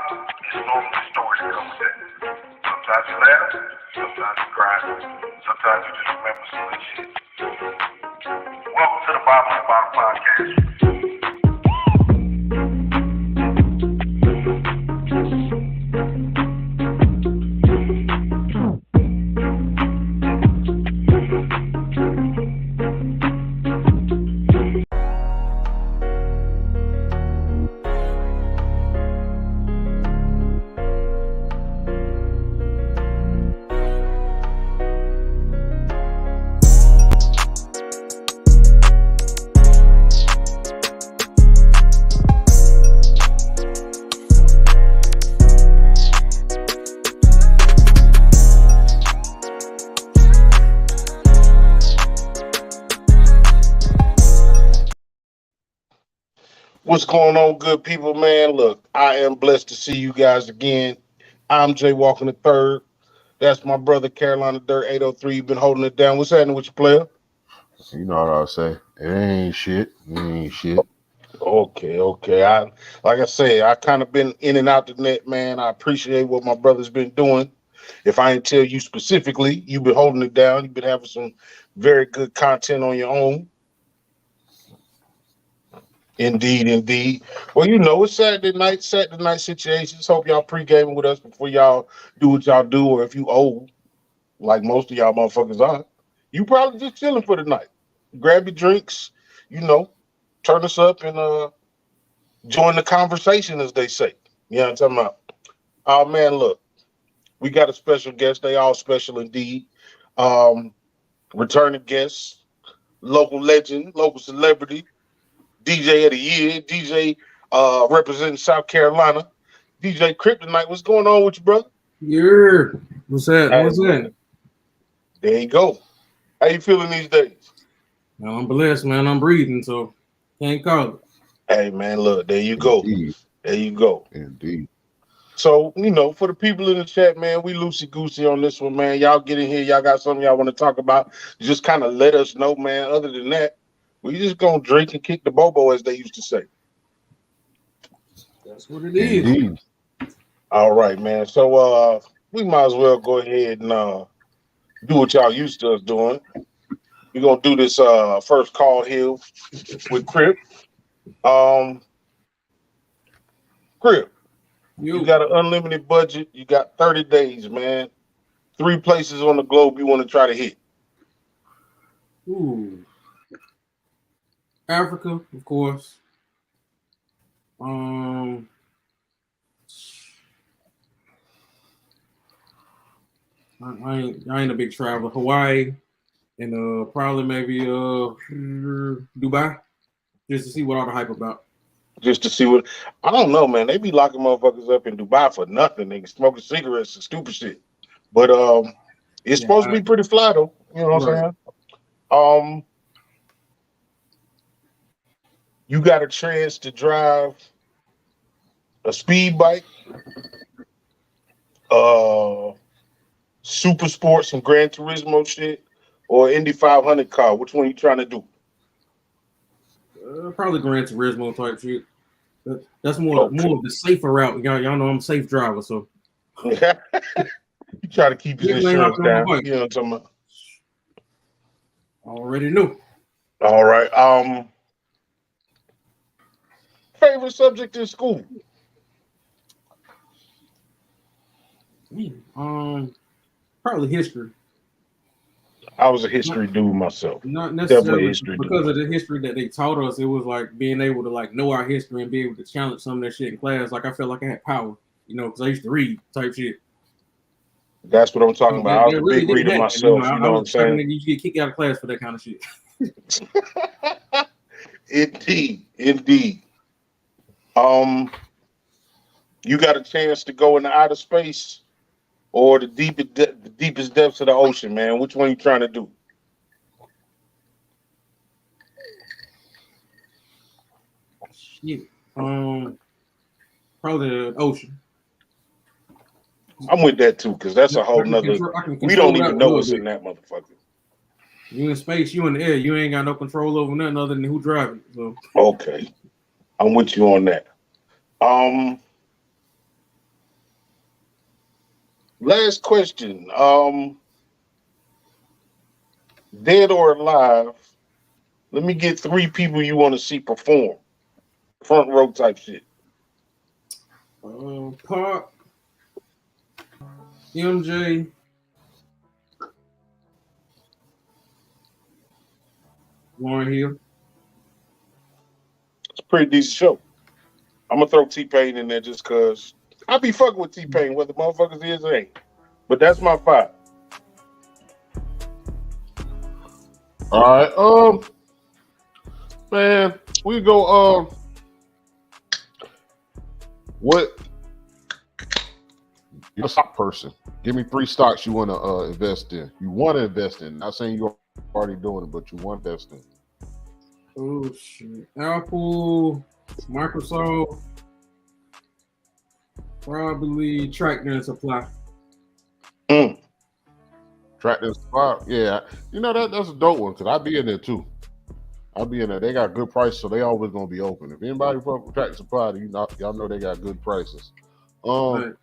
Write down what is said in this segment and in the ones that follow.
it's normally a story that comes with that. Sometimes you laugh, sometimes you cry, sometimes you just remember some good shit. Welcome to the Brothas of BOTB podcast. What's going on, good people, man? Look, I am blessed to see you guys again. I'm Jay Walking the third. That's my brother, Carolina Dirt 803. You've been holding it down. What's happening with you, player? You know what I'll say. It ain't shit. It ain't shit. Okay. Like I said, I kind of been in and out the net, man. I appreciate what my brother's been doing. If I ain't tell you specifically, you've been holding it down. You've been having some very good content on your own. Indeed. Well, you know, it's SatDay Situations. Hope y'all pre-gaming with us before y'all do what y'all do, or if you old, like most of y'all motherfuckers are, you probably just chilling for the night. Grab your drinks, you know, turn us up and join the conversation, as they say. You know what I'm talking about? Oh, man, look, we got a special guest. They all special indeed. Returning guests, local legend, local celebrity, DJ of the year, DJ representing South Carolina, DJ Kryptonite. What's going on with you, brother? Yeah, what's that? What's that? There you go. How you feeling these days? No, I'm blessed, man. I'm breathing, so can't call it. Hey, man, look, there you go. Indeed. There you go. Indeed. So, you know, for the people in the chat, man, we loosey-goosey on this one, man. Y'all get in here. Y'all got something y'all want to talk about. Just kind of let us know, man. Other than that, we just going to drink and kick the bobo, as they used to say. That's what it is. Indeed. All right, man. So we might as well go ahead and do what y'all used to us doing. We're going to do this first call here with Crip. Crip, you got an unlimited budget. You got 30 days, man. 3 places on the globe you want to try to hit. Ooh. Africa, of course. I ain't a big traveler. Hawaii and probably maybe Dubai, just to see what all the hype about. Just to see what, I don't know, man. They be locking motherfuckers up in Dubai for nothing. They smoking cigarettes and stupid shit. But it's supposed to be pretty fly though. You know what I'm saying? You got a chance to drive a speed bike, super sports and Gran Turismo shit, or Indy 500 car. Which one you trying to do? Probably Gran Turismo type shit. That's more of the safer route. Y'all know I'm a safe driver, so you try to keep his insurance down. You know what I'm talking about? Already knew. All right. Favorite subject in school? Probably history. I was a history dude myself. Not necessarily history because of the history that they taught us. It was like being able to like know our history and be able to challenge some of that shit in class. Like I felt like I had power, you know, because I used to read type shit. That's what I'm talking about. I was a big reader myself. You know what I'm saying? You get kicked out of class for that kind of shit. Indeed. You got a chance to go into outer space or the deepest depths of the ocean, man. Which one you trying to do? Shit. Probably the ocean. I'm with that too, because that's a whole nother. We don't even know what's in that motherfucker. You in space, you in the air, you ain't got no control over nothing other than who driving. So okay, I'm with you on that. Last question. Dead or alive? Let me get three people you want to see perform. Front row type shit. Pop, MJ, Warren Hill. It's a pretty decent show. I'm gonna throw T-Pain in there just cause I be fucking with T-Pain, whether motherfuckers is or ain't. But that's my five. All right. Man, we go. What? You're a stock person. Give me 3 stocks you want to invest in. You want to invest in. Not saying you're already doing it, but you want to invest in. Oh shit. Apple, Microsoft, probably Tractor and Supply. Tractor Supply. Yeah. You know that's a dope one because I'd be in there too. I'll be in there. They got good prices, so they always gonna be open. If anybody fuck with Tractor Supply, y'all know they got good prices. Right.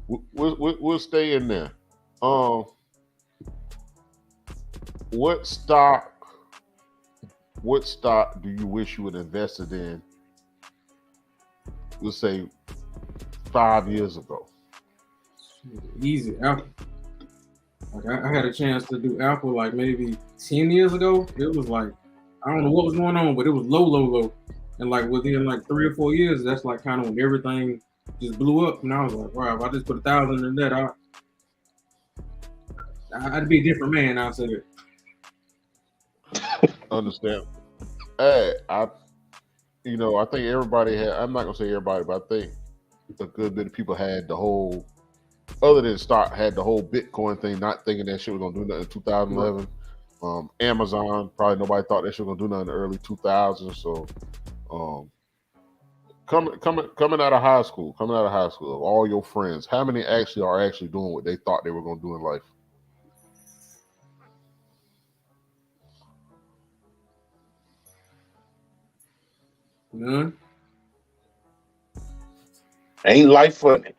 We'll stay in there. What stock do you wish you would invested in? Let's say 5 years ago. Easy, Apple. Like I had a chance to do Apple like maybe 10 years ago. It was like I don't know what was going on, but it was low. And like within like 3 or 4 years, that's like kind of when everything just blew up. And I was like, wow, if I just put 1,000 in that, I'd be a different man. I'll say that. Understand? Hey, I think everybody had. I'm not gonna say everybody, but I think a good bit of people had the whole, other than stock, had the whole Bitcoin thing, not thinking that shit was gonna do nothing in 2011. Amazon, probably nobody thought that shit was gonna do nothing in the early 2000s. So, coming out of high school, of all your friends, how many actually are doing what they thought they were gonna do in life? None. Ain't life funny?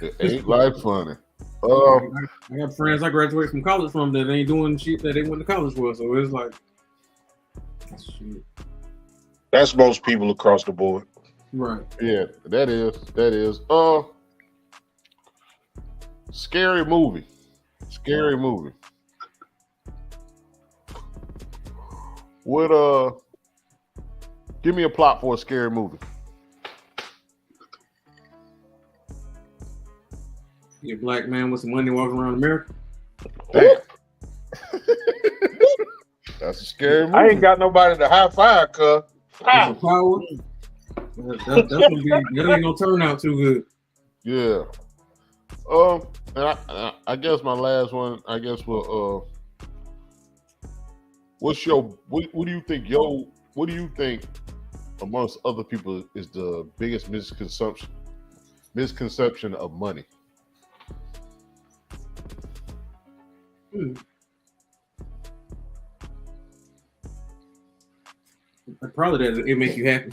It ain't life funny. I got friends I graduated from college from that ain't doing shit that they went to college for. So it's like, shit. That's most people across the board. Right. Yeah, that is. Scary movie. What give me a plot for a scary movie. You a black man with some money walking around America. Damn. That's a scary movie. I ain't got nobody to high five, cuz. Power. That's gonna be, that ain't gonna turn out too good. Yeah. And I guess my last one, I guess will what do you think amongst other people is the biggest misconception of money? Probably that it make you happy.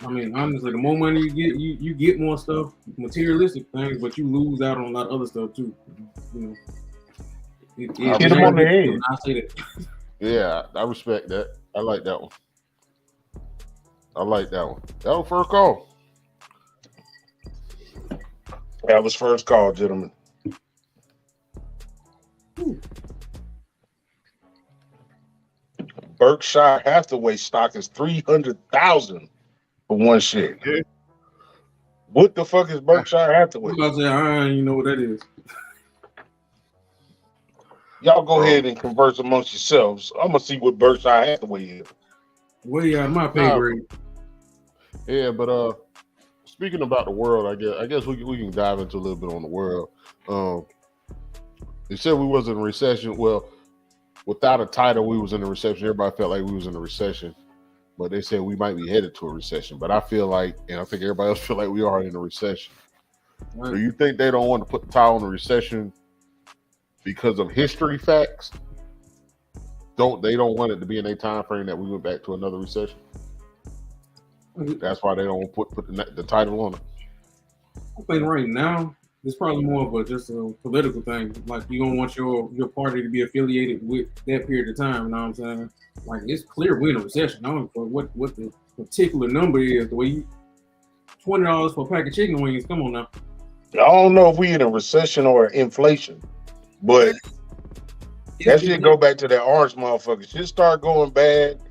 I mean, honestly, the more money you get more stuff, materialistic things, but you lose out on a lot of other stuff too. You know, Hit them on the head. I say that. Yeah, I respect that. I like that one. That was first call. That was first call, gentlemen. Berkshire Hathaway stock is 300,000 for one share. Yeah. What the fuck is Berkshire Hathaway? I say, I don't even know what that is. Y'all go ahead and converse amongst yourselves. I'm gonna see what Berkshire Hathaway is. Way out my pay grade. Yeah, but speaking about the world, I guess we can dive into a little bit on the world. They said we was in a recession. Well, without a title, we was in a recession. Everybody felt like we was in a recession, but they said we might be headed to a recession. But I feel like, and I think everybody else feel like we are in a recession. Right. Do you think they don't want to put the title on the recession because of history facts? They don't want it to be in a time frame that we went back to another recession? That's why they don't put the title on it. I think right now it's probably more of just a political thing. Like you don't want your party to be affiliated with that period of time. You know what I'm saying? Like it's clear we're in a recession. I don't know what the particular number is. The way you $20 for a pack of chicken wings. Come on now. I don't know if we in a recession or inflation, but that shit go back to that orange motherfucker. Shit start going bad.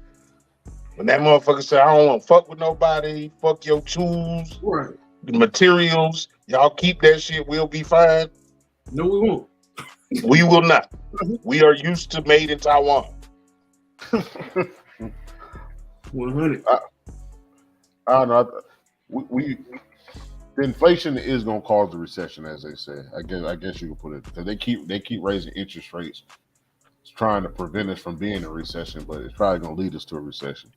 When that motherfucker say, I don't want to fuck with nobody, fuck your tools, right. The materials, y'all keep that shit, we'll be fine. No, we won't. We will not. We are used to made in Taiwan. 100. I don't know. We the inflation is going to cause the recession, as they say. I guess you can put it, because they keep raising interest rates, trying to prevent us from being in a recession, but it's probably going to lead us to a recession.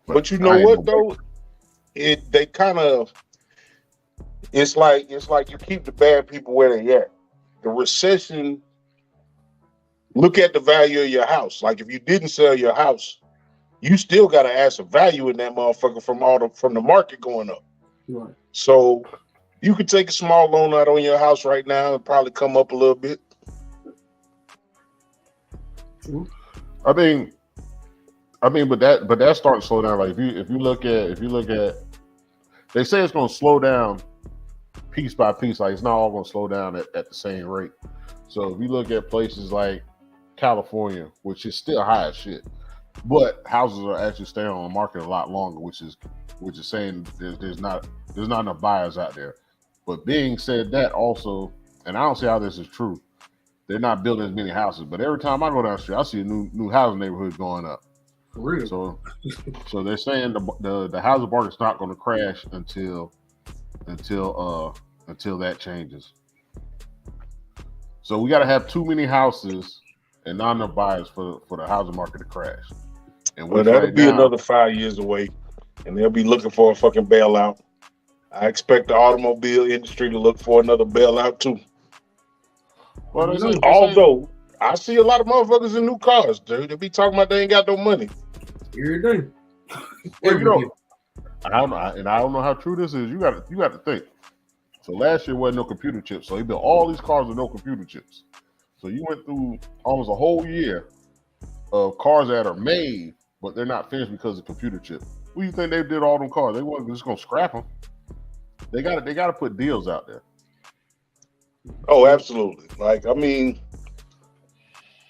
But you know what though? They kind of, it's like you keep the bad people where they at. The recession. Look at the value of your house. Like if you didn't sell your house, you still got to add some value in that motherfucker from the market going up. Right. So you could take a small loan out on your house right now and probably come up a little bit. True. I mean, but that's starting to slow down. Like if you look at, they say it's going to slow down piece by piece. Like it's not all going to slow down at the same rate. So if you look at places like California, which is still high as shit, but houses are actually staying on the market a lot longer, which is saying there's not enough buyers out there. But being said that also, and I don't see how this is true, they're not building as many houses. But every time I go down the street, I see a new housing neighborhood going up. For real. So they're saying the housing market's not going to crash until that changes. So we got to have too many houses and not enough buyers for the housing market to crash. And well, that'll be another 5 years away, and they'll be looking for a fucking bailout. I expect the automobile industry to look for another bailout too. Well, although I see a lot of motherfuckers in new cars, dude. They be talking about they ain't got no money. Every day. Well, I don't know how true this is. You got to think. So last year wasn't no computer chips. So he built all these cars with no computer chips. So you went through almost a whole year of cars that are made, but they're not finished because of computer chip. What do you think they did all them cars? They weren't just gonna scrap them. They got to put deals out there. Oh, absolutely. Like, I mean,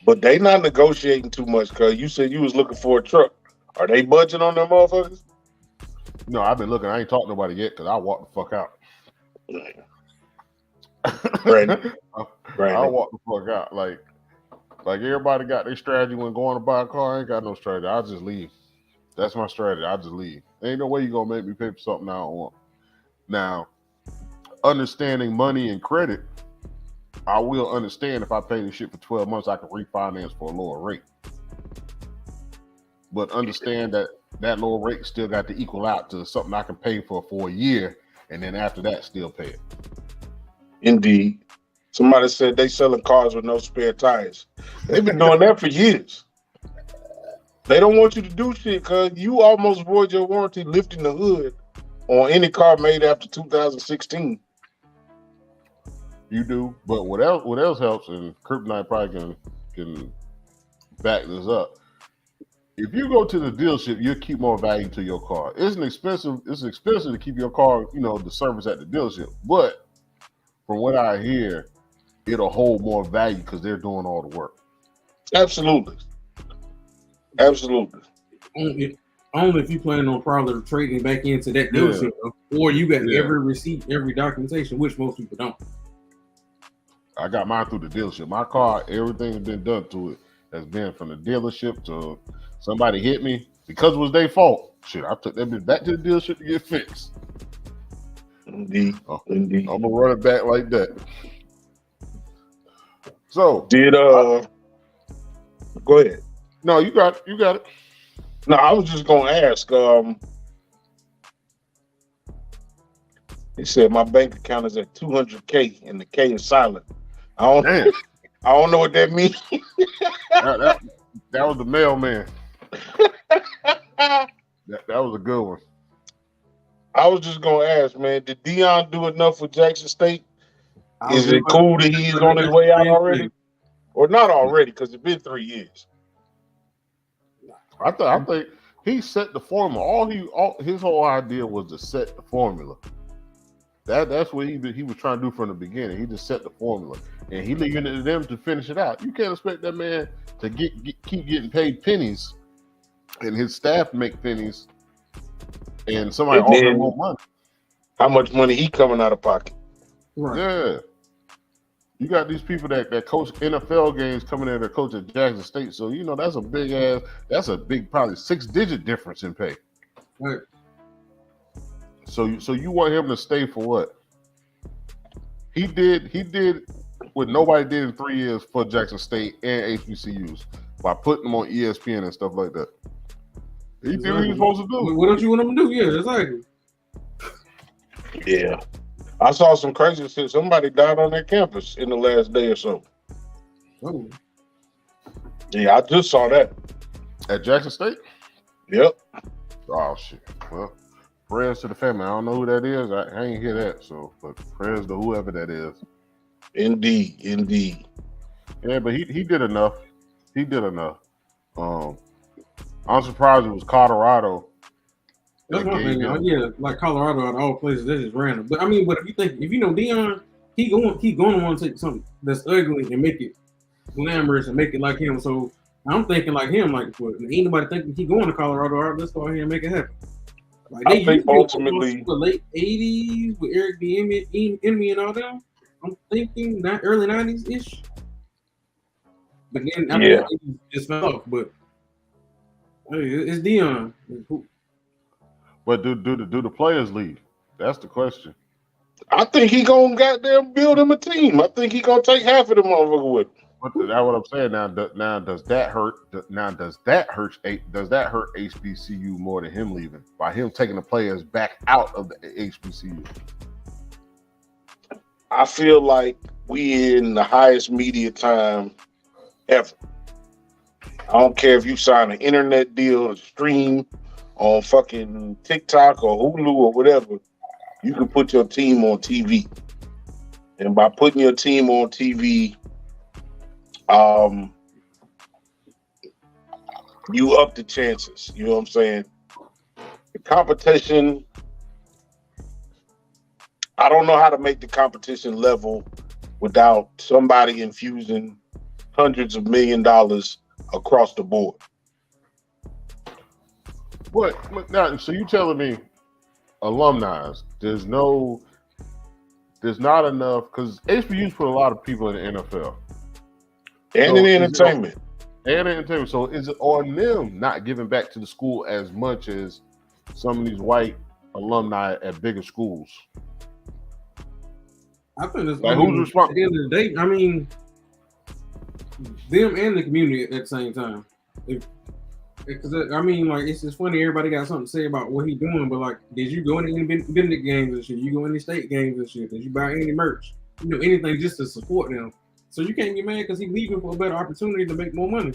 but they not negotiating too much, because you said you was looking for a truck. Are they budging on them motherfuckers? No, I've been looking. I ain't talked to nobody yet because I walked the fuck out. Brandon. I walk the fuck out. Like everybody got their strategy when going to buy a car. I ain't got no strategy. I just leave. That's my strategy. I just leave. Ain't no way you gonna make me pay for something I don't want. Now, understanding money and credit, I will understand if I pay this shit for 12 months, I can refinance for a lower rate. But understand that lower rate still got to equal out to something I can pay for a year, and then after that, still pay it. Indeed. Somebody said they selling cars with no spare tires. They've been doing that for years. They don't want you to do shit because you almost void your warranty lifting the hood on any car made after 2016. You do, but what else helps, and Kryptonite probably can back this up. If you go to the dealership, you'll keep more value to your car. It's expensive to keep your car, the service at the dealership. But from what I hear, it'll hold more value because they're doing all the work. Absolutely. Only if you plan on probably trading back into that dealership, or you got every receipt, every documentation, which most people don't. I got mine through the dealership. My car, everything that's been done to it has been from the dealership to somebody hit me because it was their fault. Shit, I took that bitch back to the dealership to get fixed. Indeed. I'm gonna run it back like that. So go ahead. No, you got it. No, I was just gonna ask. He said my bank account is at 200K and the K is silent. I don't know what that means. that was the mailman. That was a good one. I was just gonna ask, man, did Dion do enough with Jackson State? I was Is just it about cool to that say he is that. on his way out Same already? thing. Or not already, because it's been 3 years. I think he set the formula. His whole idea was to set the formula. That's what he was trying to do from the beginning. He just set the formula, and he leaving it to them to finish it out. You can't expect that man to keep getting paid pennies, and his staff make pennies, and somebody And offer him then more money. how much money he coming out of pocket? Right. Yeah. You got these people that coach NFL games coming in to coach at Jackson State. So, that's a big probably 6-digit difference in pay. Right. So you want him to stay for what? He did what nobody did in 3 years for Jackson State and HBCUs by putting them on ESPN and stuff like that. He did what he was supposed to do. What don't you want him to do? Yeah, exactly. Yeah. I saw some crazy shit. Somebody died on their campus in the last day or so. Oh. Yeah, I just saw that. At Jackson State? Yep. Oh, shit. Well, prayers to the family. I don't know who that is. I ain't hear that. So, but prayers to whoever that is. Indeed. Yeah, but he did enough. He did enough. I'm surprised it was Colorado. That's one thing. Yeah, like Colorado out of all places, that's just random. But I mean, but if you know Dion, he going to want to take something that's ugly and make it glamorous and make it like him. So I'm thinking like him. Like, ain't nobody thinking he going to Colorado? All right, let's go ahead and make it happen. Like I think ultimately the late '80s with Eric Bieniemy and all them. I'm thinking that early '90s ish. But then after that, he just fell off. But hey, it's Dion. But do the players leave? That's the question. I think he gonna goddamn build him a team. I think he gonna take half of the motherfucker with him. That's what I'm saying. Now does that hurt? Does that hurt HBCU more than him leaving by him taking the players back out of the HBCU? I feel like we in the highest media time ever. I don't care if you sign an internet deal to stream on fucking TikTok or Hulu or whatever, you can put your team on TV. And by putting your team on TV, you up the chances. You know what I'm saying? The competition, I don't know how to make the competition level without somebody infusing hundreds of $1 million across the board. But now, so you telling me alumni, there's not enough, because HBCUs put a lot of people in the NFL. And in entertainment. So is it on them not giving back to the school as much as some of these white alumni at bigger schools? I think it's like, who's responsible? At the end of the day, I mean, them and the community at the same time. Because I mean, like, it's just funny. Everybody got something to say about what he's doing, but like, did you go into any Benedict games and shit? You go any state games and shit? Did you buy any merch? Anything just to support them? So you can't get mad because he's leaving for a better opportunity to make more money.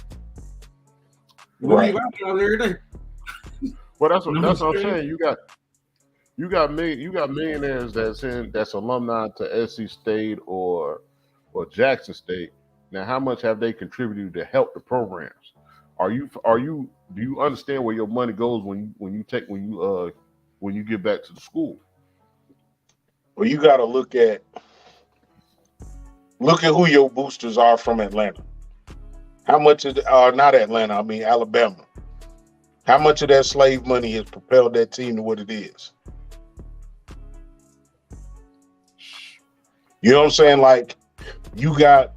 Right. Every day. Well, that's what I'm saying. You got millionaires that's alumni to SC State or Jackson State. Now, how much have they contributed to help the programs? Do you understand where your money goes when you get back to the school? Well, you got to look at who your boosters are from Atlanta. How much of not Atlanta, I mean Alabama. How much of that slave money has propelled that team to what it is? You know what I'm saying? Like, you got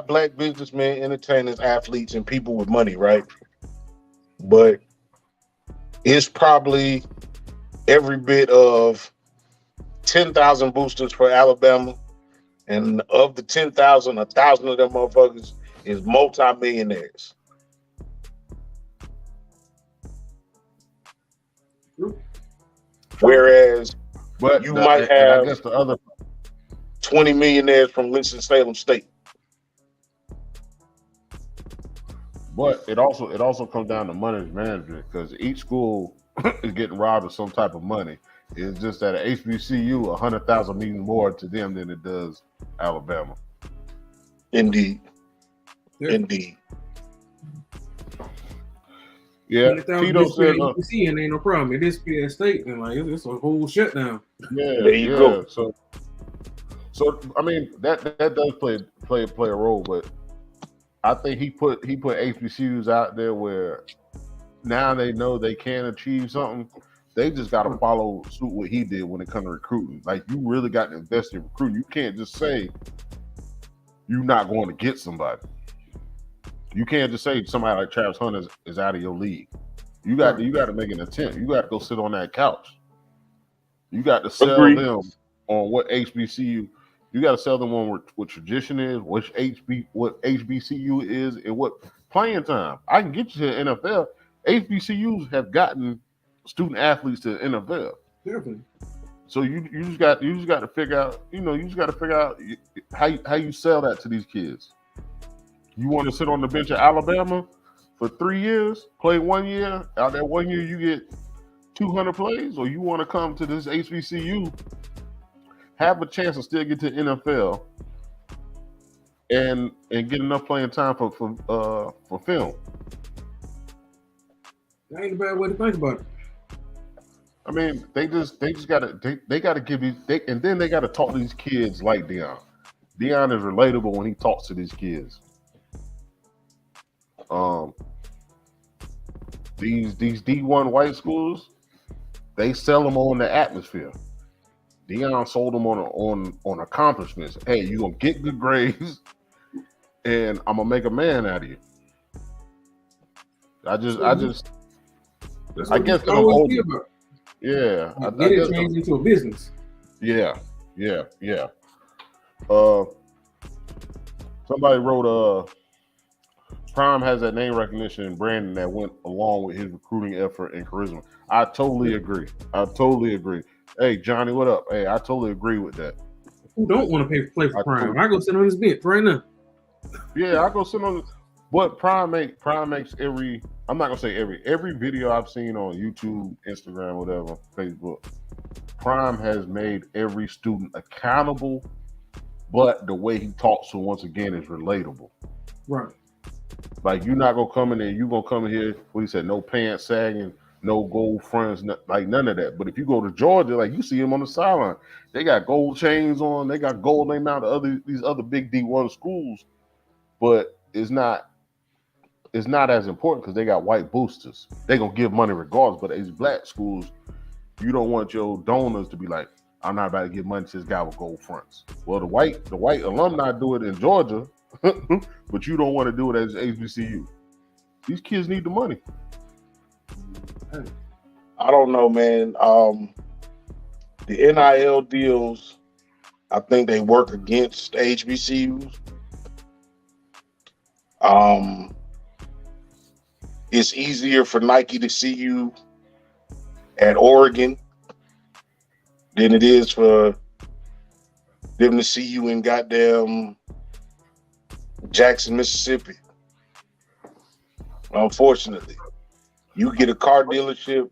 black businessmen, entertainers, athletes, and people with money, right? But it's probably every bit of 10,000 boosters for Alabama, and of the 10,000, 1,000 of them motherfuckers is multi-millionaires. Whereas you might have I guess the other 20 millionaires from Winston-Salem State. But it also comes down to money management, because each school is getting robbed of some type of money, It's just that at HBCU, 100,000 means more to them than it does Alabama. Indeed. Yeah. Indeed. Yeah, 100,000 Tito said, UPC and ain't no problem. It is PA State, and like it's a whole shutdown. yeah, There you go. So I mean that does play a role, but I think he put HBCUs out there where now they know they can achieve something. They just got to follow suit what he did when it comes to recruiting. Like, you really got to invest in recruiting. You can't just say you're not going to get somebody. You can't just say somebody like Travis Hunter is out of your league. You got to make an attempt. You got to go sit on that couch. You got to sell them on what HBCU. You got to sell them on what tradition is, what HBCU is, and what playing time. I can get you to the NFL. HBCUs have gotten student athletes to the NFL. Definitely. So you just got to figure out, how you sell that to these kids. You want to sit on the bench at Alabama for 3 years, play 1 year, out that 1 year you get 200 plays, or you want to come to this HBCU, have a chance to still get to the NFL and get enough playing time for film. That ain't a bad way to think about it. I mean, they just gotta give you, and then they gotta talk to these kids like Deion. Deion is relatable when he talks to these kids. These D1 white schools, they sell them on the atmosphere. Deion sold them on accomplishments. Hey, you gonna get good grades, and I'm gonna make a man out of you. I guess I'm older. Yeah, I guess it changed into a business. Yeah. Somebody wrote Prime has that name recognition and branding that went along with his recruiting effort and charisma. I totally agree. Hey, Johnny, what up? Hey, I totally agree with that. Who don't want to play for Prime? I go sit on his bench right now. Yeah, I go sit on. What Prime makes every. I'm not gonna say every video I've seen on YouTube, Instagram, whatever, Facebook. Prime has made every student accountable, but the way he talks to once again is relatable. Right. Like, you're not gonna come in there. You gonna come in here. What he said? No pants sagging, no gold fronts, like none of that. But if you go to Georgia, like, you see him on the sideline. They got gold chains on. They got gold name out of these other big D1 schools, but it's not as important because they got white boosters. They gonna give money regardless. But these black schools, you don't want your donors to be like, I'm not about to give money to this guy with gold fronts. Well, the white alumni do it in Georgia, but you don't want to do it as HBCU. These kids need the money. I don't know, man. The NIL deals, I think they work against HBCUs. It's easier for Nike to see you at Oregon than it is for them to see you in goddamn Jackson, Mississippi. Unfortunately, you get a car dealership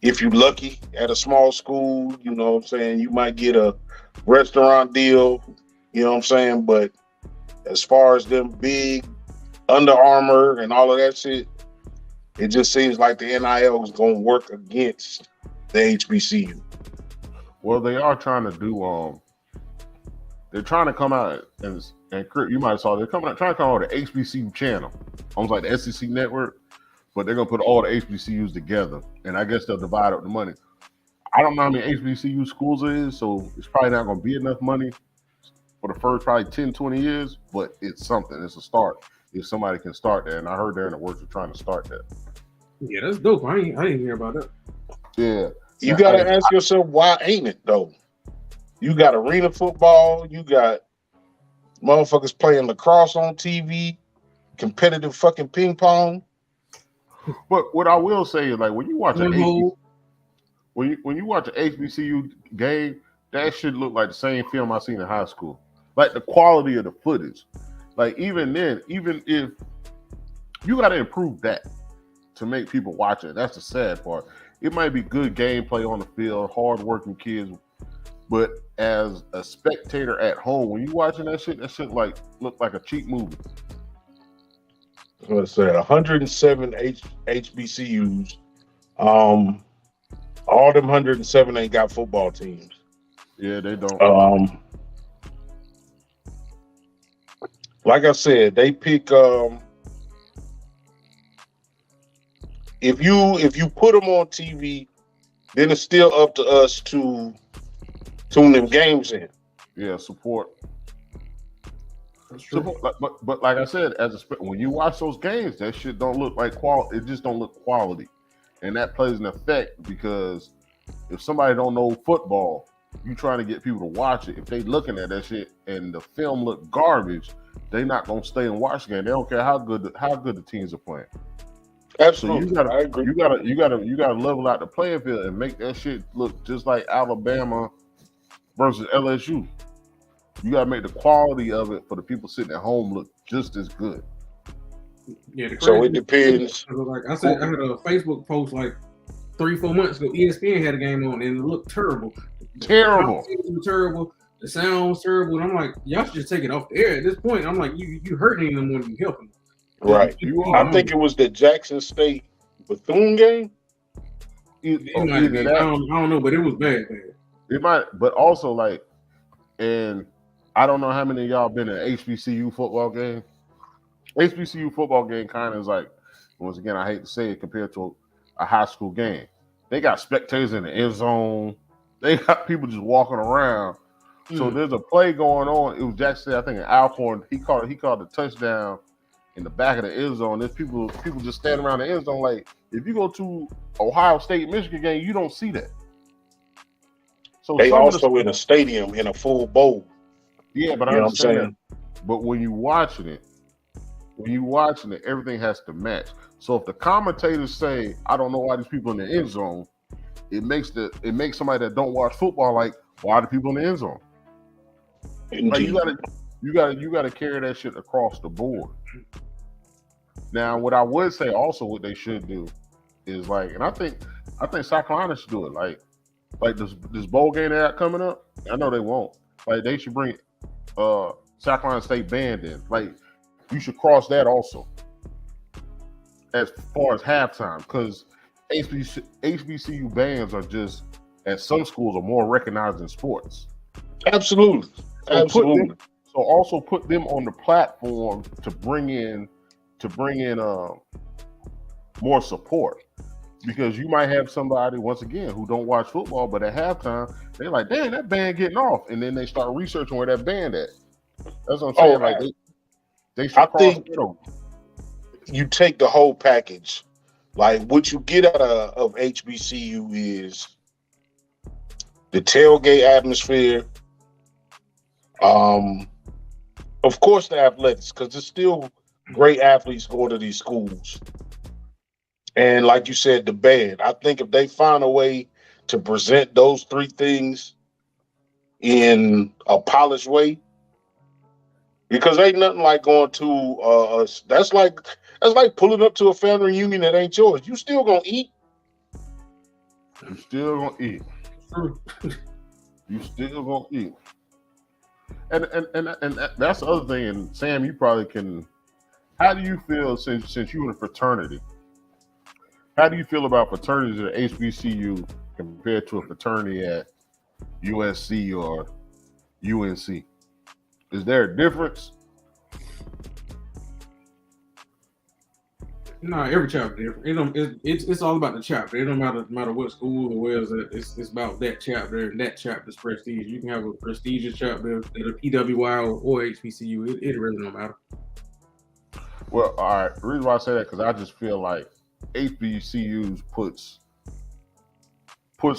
if you're lucky at a small school. You know what I'm saying? You might get a restaurant deal. You know what I'm saying? But as far as them big Under Armour and all of that shit, it just seems like the NIL is going to work against the HBCU. Well, they are trying to do. They're trying to come out and you might have saw they're trying to come out with an HBCU channel, almost like the SEC network, but they're gonna put all the HBCUs together, and I guess they'll divide up the money. I don't know how many HBCU schools there is, so it's probably not gonna be enough money for the first probably 10, 20 years, but it's something. It's a start. If somebody can start that, and I heard they're in the works of trying to start that. Yeah, that's dope. I didn't hear about that. Yeah. You got to ask yourself, why ain't it, though? You got arena football. You got motherfuckers playing lacrosse on TV, competitive fucking ping pong. But what I will say is, like, when you watch when you watch an HBCU game, that shit look like the same film I seen in high school. Like, the quality of the footage. Like, even then, even if you got to improve that to make people watch it. That's the sad part. It might be good gameplay on the field, hardworking kids, but as a spectator at home, when you watching that shit like look like a cheap movie. Let's say 107 HBCUs. All them 107 ain't got football teams. Yeah, they don't. Like I said, they pick. If you put them on TV, then it's still up to us to tune them games in. Yeah, support. That's true. But like I said, when you watch those games, that shit don't look like quality. It just don't look quality, and that plays an effect because if somebody don't know football, you trying to get people to watch it. If they looking at that shit and the film look garbage, they not gonna stay and watch the game. They don't care how good the teams are playing. Absolutely, so I agree. You gotta level out the playing field and make that shit look just like Alabama versus LSU. You gotta make the quality of it for the people sitting at home look just as good. Yeah, so it depends. Like I said, I had a Facebook post like 3-4 months ago. ESPN had a game on and it looked terrible. Terrible. It was terrible. The sound was terrible. And I'm like, y'all should just take it off the air at this point. I'm like, you hurting them more than you helping them. Right. I think it was the Jackson State Bethune game. I don't know, but it was bad. It might, but also like, and I don't know how many of y'all been in an HBCU football game. HBCU football game kind of is like, once again, I hate to say it, compared to a high school game. They got spectators in the end zone. They got people just walking around. So there's a play going on. It was Jackson, I think, in Alcorn. He called the touchdown in the back of the end zone. There's people just standing around the end zone. Like, if you go to Ohio State, Michigan game, you don't see that. So they also in a stadium in a full bowl. Yeah, but I understand. But when you watching it, everything has to match. So if the commentators say, "I don't know why these people in the end zone," it makes somebody that don't watch football like, "Why are the people in the end zone?" Like you gotta carry that shit across the board. Now, what I would say also, what they should do is like, and I think South Carolina should do it. Like this bowl game they got coming up. I know they won't. Like they should bring South Carolina State band in. Like you should cross that also as far as halftime, because HBCU bands are just, at some schools, are more recognized in sports. Absolutely. So also put them on the platform to bring in more support, because you might have somebody, once again, who don't watch football, but at halftime they're like, "Damn, that band getting off," and then they start researching where that band at. That's what I'm saying. They should. I think you take the whole package. Like what you get out of HBCU is the tailgate atmosphere. Of course, the athletics, because there's still great athletes going to these schools. And like you said, the band. I think if they find a way to present those three things in a polished way, because ain't nothing like going to that's like pulling up to a family reunion that ain't yours. You still gonna eat. You still gonna eat. You still gonna eat. And that's the other thing. And Sam, you probably can. How do you feel since you in a fraternity? How do you feel about fraternities at HBCU compared to a fraternity at USC or UNC? Is there a difference? No, every chapter different. It's all about the chapter. It don't matter what school or where it's about that chapter and that chapter's prestige. You can have a prestigious chapter at a PWI or HBCU. It really don't matter. Well, all right. The reason why I say that, because I just feel like HBCUs puts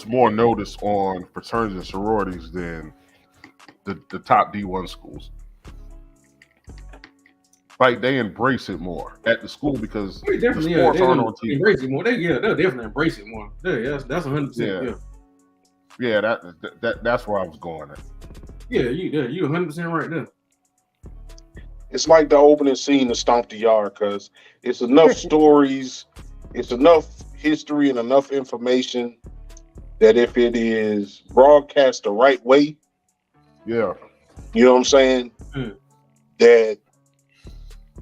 more notice on fraternities and sororities than the top D1 schools. Like they embrace it more at the school because the sports aren't on TV. Embrace it more. They'll definitely embrace it more. Yeah, that's 100%. Yeah, that's where I was going at. Yeah, you 100% right there. It's like the opening scene of Stomp the Yard, because it's enough stories it's enough history and enough information that if it is broadcast the right way, Yeah. you know what I'm saying, that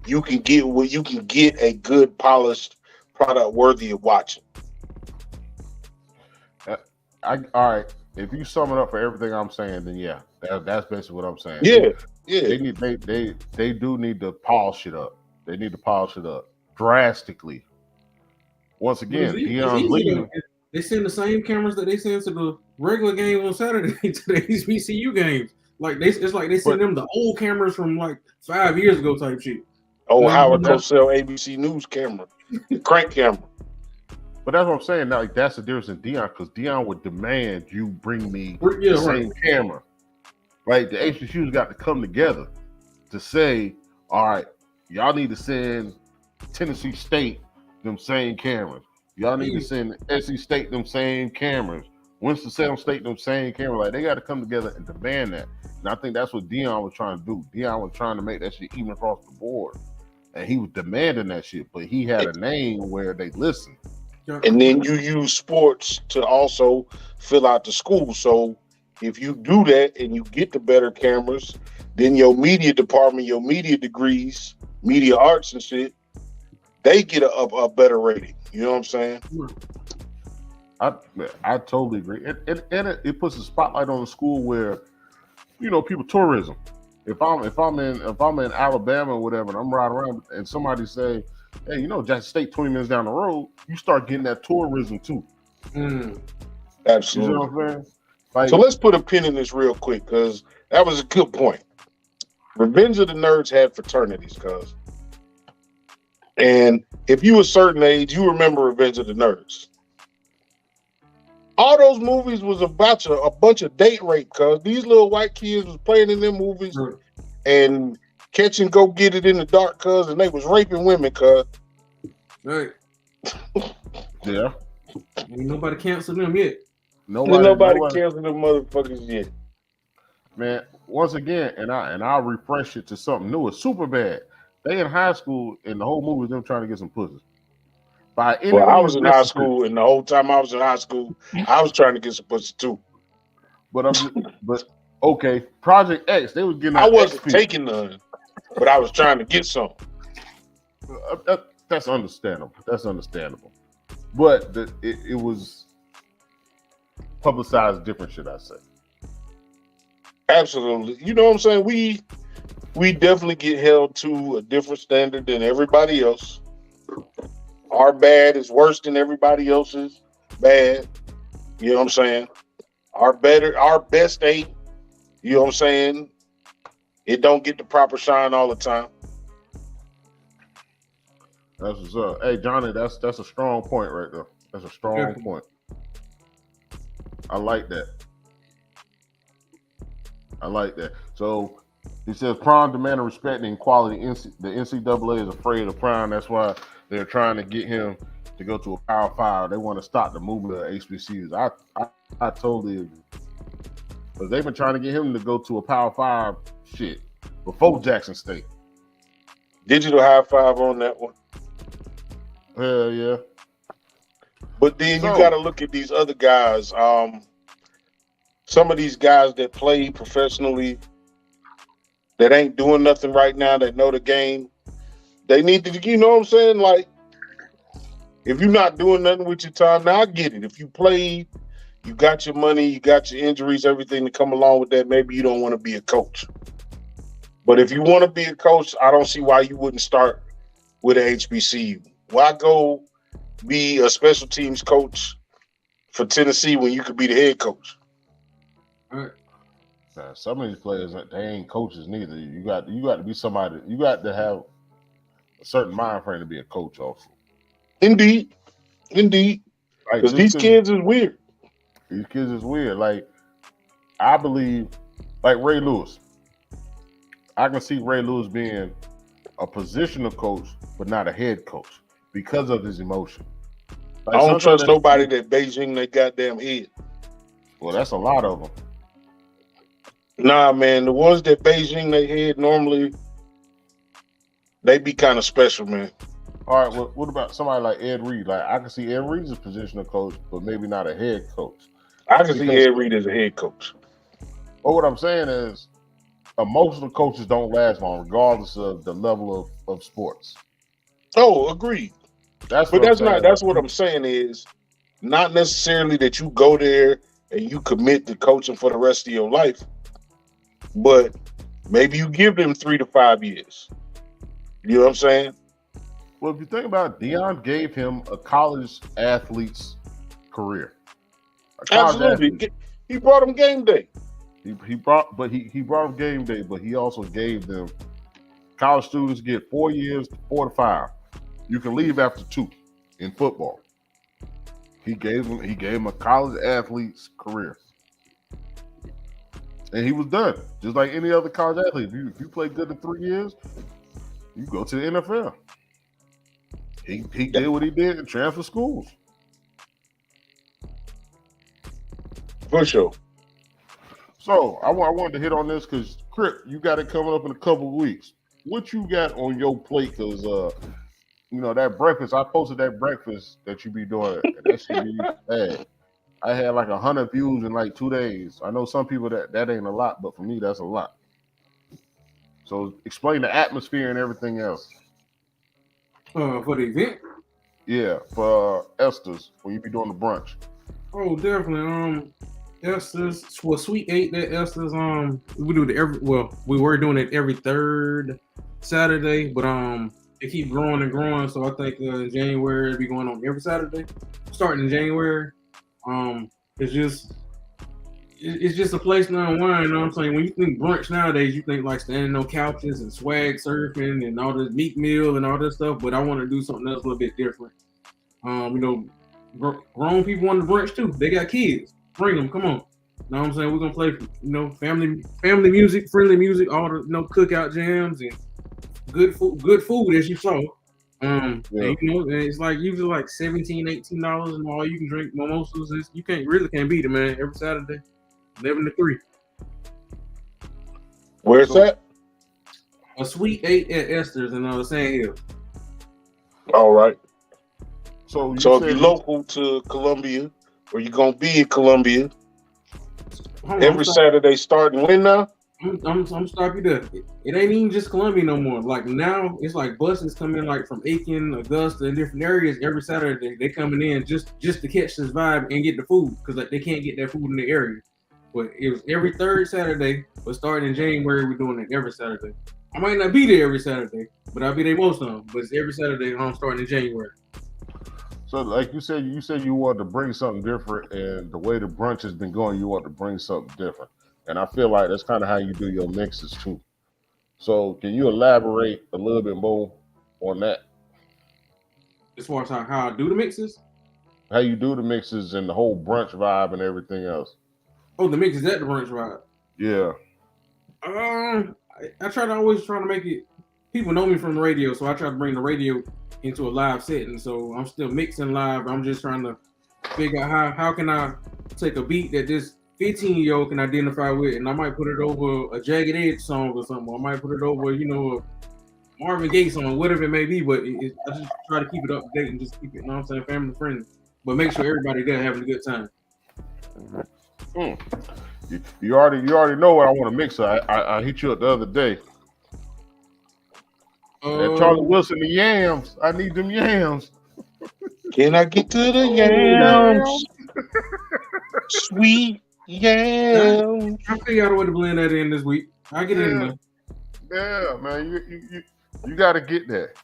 you can get a good polished product worthy of watching. All right. If you sum it up for everything I'm saying, then yeah, that's basically what I'm saying. Yeah, They do need to polish it up. They need to polish it up drastically. Once again, Deion's leaving. They send the same cameras that they send to the regular games on Saturday to the HBCU games. Like it's like they send them the old cameras from like 5 years ago type shit. Oh, Howard Cosell ABC News camera, the crank camera. But that's what I'm saying. Now, like, that's the difference in Deion, because Deion would demand you bring me the same camera. Right? The HBCUs got to come together to say, all right, y'all need to send Tennessee State them same cameras. Y'all need to send SC State them same cameras. Winston-Salem State them same cameras. Like, they got to come together and demand that. And I think that's what Deion was trying to do. Deion was trying to make that shit even across the board. And he was demanding that shit, but he had a name where they listened. And then you use sports to also fill out the school. So if you do that and you get the better cameras, then your media department, your media degrees, media arts and shit, they get a better rating. You know what I'm saying? I totally agree. And it puts a spotlight on the school where, you know, people tourism. If I'm in Alabama or whatever, and I'm riding around and somebody say, hey, you know, Jackson State 20 minutes down the road, you start getting that tourism too. Absolutely. You know what I'm saying? Like, so let's put a pin in this real quick, because that was a good point. Revenge of the Nerds had fraternities, cuz. And if you a certain age, you remember Revenge of the Nerds. All those movies was about a bunch of date rape, cuz these little white kids was playing in them movies and catch and go get it in the dark, cuz, and they was raping women, cuz. Right. Yeah. Ain't nobody canceled them yet. Nobody canceled them motherfuckers yet. Man, once again, and I'll refresh it to something new. It's Superbad. They in high school, and the whole movie is them trying to get some pussy. Well, I was in high school, and the whole time I was in high school, I was trying to get some pussy too. But okay, Project X, they was getting. I wasn't taking none, but I was trying to get some. That's understandable. But it was publicized different, should I say? Absolutely. You know what I'm saying? We definitely get held to a different standard than everybody else. Our bad is worse than everybody else's bad. You know what I'm saying? Our best ain't, you know what I'm saying? It don't get the proper shine all the time. That's what's up. Hey, Johnny, that's a strong point right there. That's a strong point. I like that. So he says Prime demanding respect and equality. The NCAA is afraid of Prime. That's why they're trying to get him to go to a Power 5. They want to stop the movement of HBCUs. I totally agree. Because they've been trying to get him to go to a Power 5 shit before Jackson State. Digital high five on that one. Hell yeah. But then you got to look at these other guys. Some of these guys that play professionally that ain't doing nothing right now, that know the game, they need to, you know what I'm saying? Like, if you're not doing nothing with your time, now I get it. If you play, you got your money, you got your injuries, everything to come along with that, maybe you don't want to be a coach. But if you want to be a coach, I don't see why you wouldn't start with an HBCU. Why go be a special teams coach for Tennessee when you could be the head coach? Some of these players, they ain't coaches neither. You got to be somebody. You got to have a certain mind frame to be a coach also. Indeed. Because these kids is weird. Like, I believe, like Ray Lewis. I can see Ray Lewis being a positional coach, but not a head coach because of his emotion. Like, I don't trust nobody that Beijing their goddamn head. Well, that's a lot of them. Nah, man, the ones that Beijing their head normally, they be kind of special, man. All right, well, what about somebody like Ed Reed? Like I can see Ed Reed as a positional coach, but maybe not a head coach. I can see Ed Reed as a head coach. But what I'm saying is, emotional coaches don't last long, regardless of the level of sports. Oh, agreed. That's But what that's I'm saying. not. That's what I'm saying is not necessarily that you go there and you commit to coaching for the rest of your life, but maybe you give them 3 to 5 years. You know what I'm saying? Well, if you think about it, Deion gave him a college athlete's career. Absolutely. Athlete. He brought him game day. He brought him game day, but he also gave them college students get 4 years, 4 to 5. You can leave after 2 in football. He gave him a college athlete's career. And he was done. Just like any other college athlete. If you play good in 3 years, you go to the NFL. He did what he did and transfer schools. For sure. So I wanted to hit on this because Kryp, you got it coming up in a couple of weeks. What you got on your plate? Because that breakfast, I posted that breakfast that you be doing, and that should be bad. I had like 100 views in like 2 days. I know some people that ain't a lot, but for me that's a lot. So explain the atmosphere and everything else. For the event? Yeah, for Esther's when you be doing the brunch. Oh, definitely. Esther's Sweet 8 at Esther's. We do it we were doing it every third Saturday, but it keep growing and growing. So I think in January it'll be going on every Saturday, starting in January. It's just a place to unwind. You know what I'm saying? When you think brunch nowadays, you think like standing on couches and swag surfing and all this meat meal and all this stuff. But I want to do something else a little bit different. Grown people want to brunch too. They got kids. Bring them. Come on. You know what I'm saying? We're gonna play, family music, friendly music, all the cookout jams and good food as you saw. And it's like usually like $17, $18 and all you can drink mimosas. You really can't beat it, man. Every Saturday, 11 to 3. Where's that? A Sweet 8 at Esther's in Sand Hills. All right. So if you're local to Columbia, or you're gonna be in Columbia every Saturday starting when now? I'm stopping you there. It ain't even just Columbia no more. Like now, it's like buses coming like from Aiken, Augusta, and different areas every Saturday. They coming in just to catch this vibe and get the food because they can't get that food in the area. But it was every third Saturday. But starting in January, we're doing it every Saturday. I might not be there every Saturday, but I'll be there most of them. But it's every Saturday. I'm starting in January. So, like you said you wanted to bring something different, and the way the brunch has been going, you want to bring something different. And I feel like that's kind of how you do your mixes too. So, can you elaborate a little bit more on that? As far as how I do the mixes? How you do the mixes and the whole brunch vibe and everything else. Oh, the mixes at the brunch vibe? Yeah. I always try to make it. People know me from the radio, so I try to bring the radio into a live setting. So I'm still mixing live. I'm just trying to figure out how can I take a beat that this 15-year-old can identify with, and I might put it over a Jagged Edge song or something. I might put it over, a Marvin Gaye song, whatever it may be. But I just try to keep it up to date and just keep it, family friendly. But make sure everybody there having a good time. You already know what I want to mix. I hit you up the other day. Charlie Wilson, the yams. I need them yams. Can I get to the yams? Sweet yams. I'll figure out a way to blend that in this week. I'll get it in there. Yeah, man. You got to get that.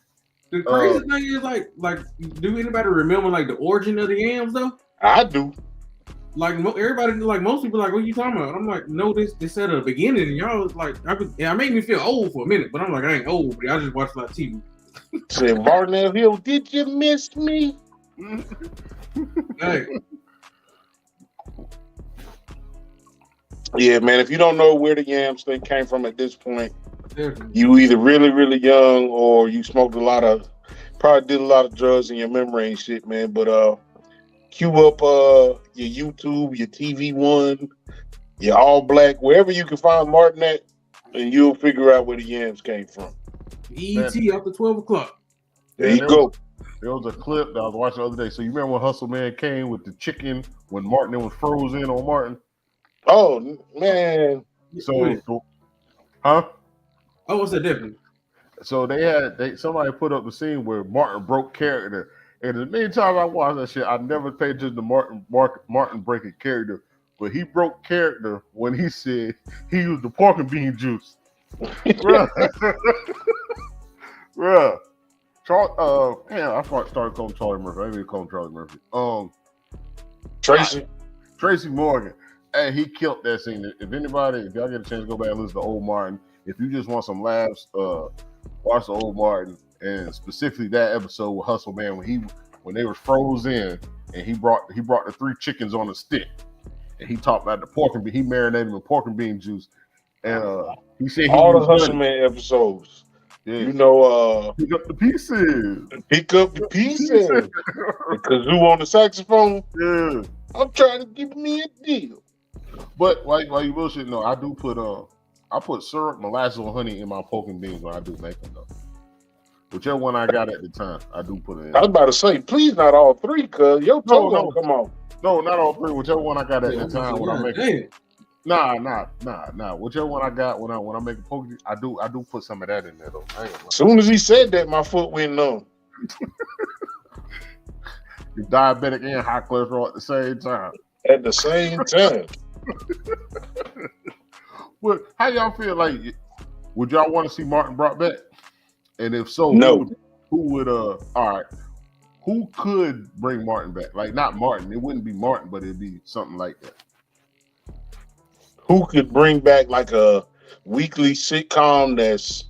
The crazy thing is, like, do anybody remember like the origin of the yams though? I do. Like everybody, like most people, like, what you talking about? I'm like, no, this said at the beginning, and y'all was like, it made me feel old for a minute, but I'm like, I ain't old, but I just watched a lot of TV. Said Varnell Hill, did you miss me? Hey. Yeah, man. If you don't know where the yams thing came from at this point, Definitely. You either really, really young or you smoked probably did a lot of drugs in your memory and shit, man. But cue up your YouTube, your TV One, your All Black, wherever you can find Martin at, and you'll figure out where the yams came from. ET after 12 o'clock. There Yeah, you go. there was a clip that I was watching the other day. So you remember when Hustle Man came with the chicken when Martin was frozen on Martin? Oh man. So, huh? Oh, what's the difference? So somebody put up the scene where Martin broke character, and as many times I watched that shit, I never paid attention to Martin breaking character, but he broke character when he said he used the pork and bean juice. Bruh. Bruh. I started calling Charlie Murphy. I didn't call him Charlie Murphy. Tracy Morgan. Hey, he killed that scene. If y'all get a chance to go back and listen to Old Martin, if you just want some laughs, watch the Old Martin, and specifically that episode with Hustle Man when they were frozen and he brought the 3 chickens on a stick, and he talked about the pork and he marinated them in pork and bean juice, and he said all the Hustle Man episodes. Yeah. You know, pick up the pieces. The kazoo on the saxophone. Yeah. I'm trying to give me a deal. But while you bullshit, no, I do put I put syrup, molasses, or honey in my pork and beans when I do make them though. Whichever one I got at the time, I do put it in. I was about to say, please not all 3, cause your toe won't come off. No, not all 3. Whichever one I got at the time when I make it. Nah. Whichever one I got when I make a pork, I do put some of that in there though. As soon as he said that, my foot went numb. You're diabetic and high cholesterol at the same time. At the same time. Well, how y'all feel like? Would y'all want to see Martin brought back? And if so, no. Who would? All right. Who could bring Martin back? Like not Martin. It wouldn't be Martin, but it'd be something like that. Who could bring back like a weekly sitcom that's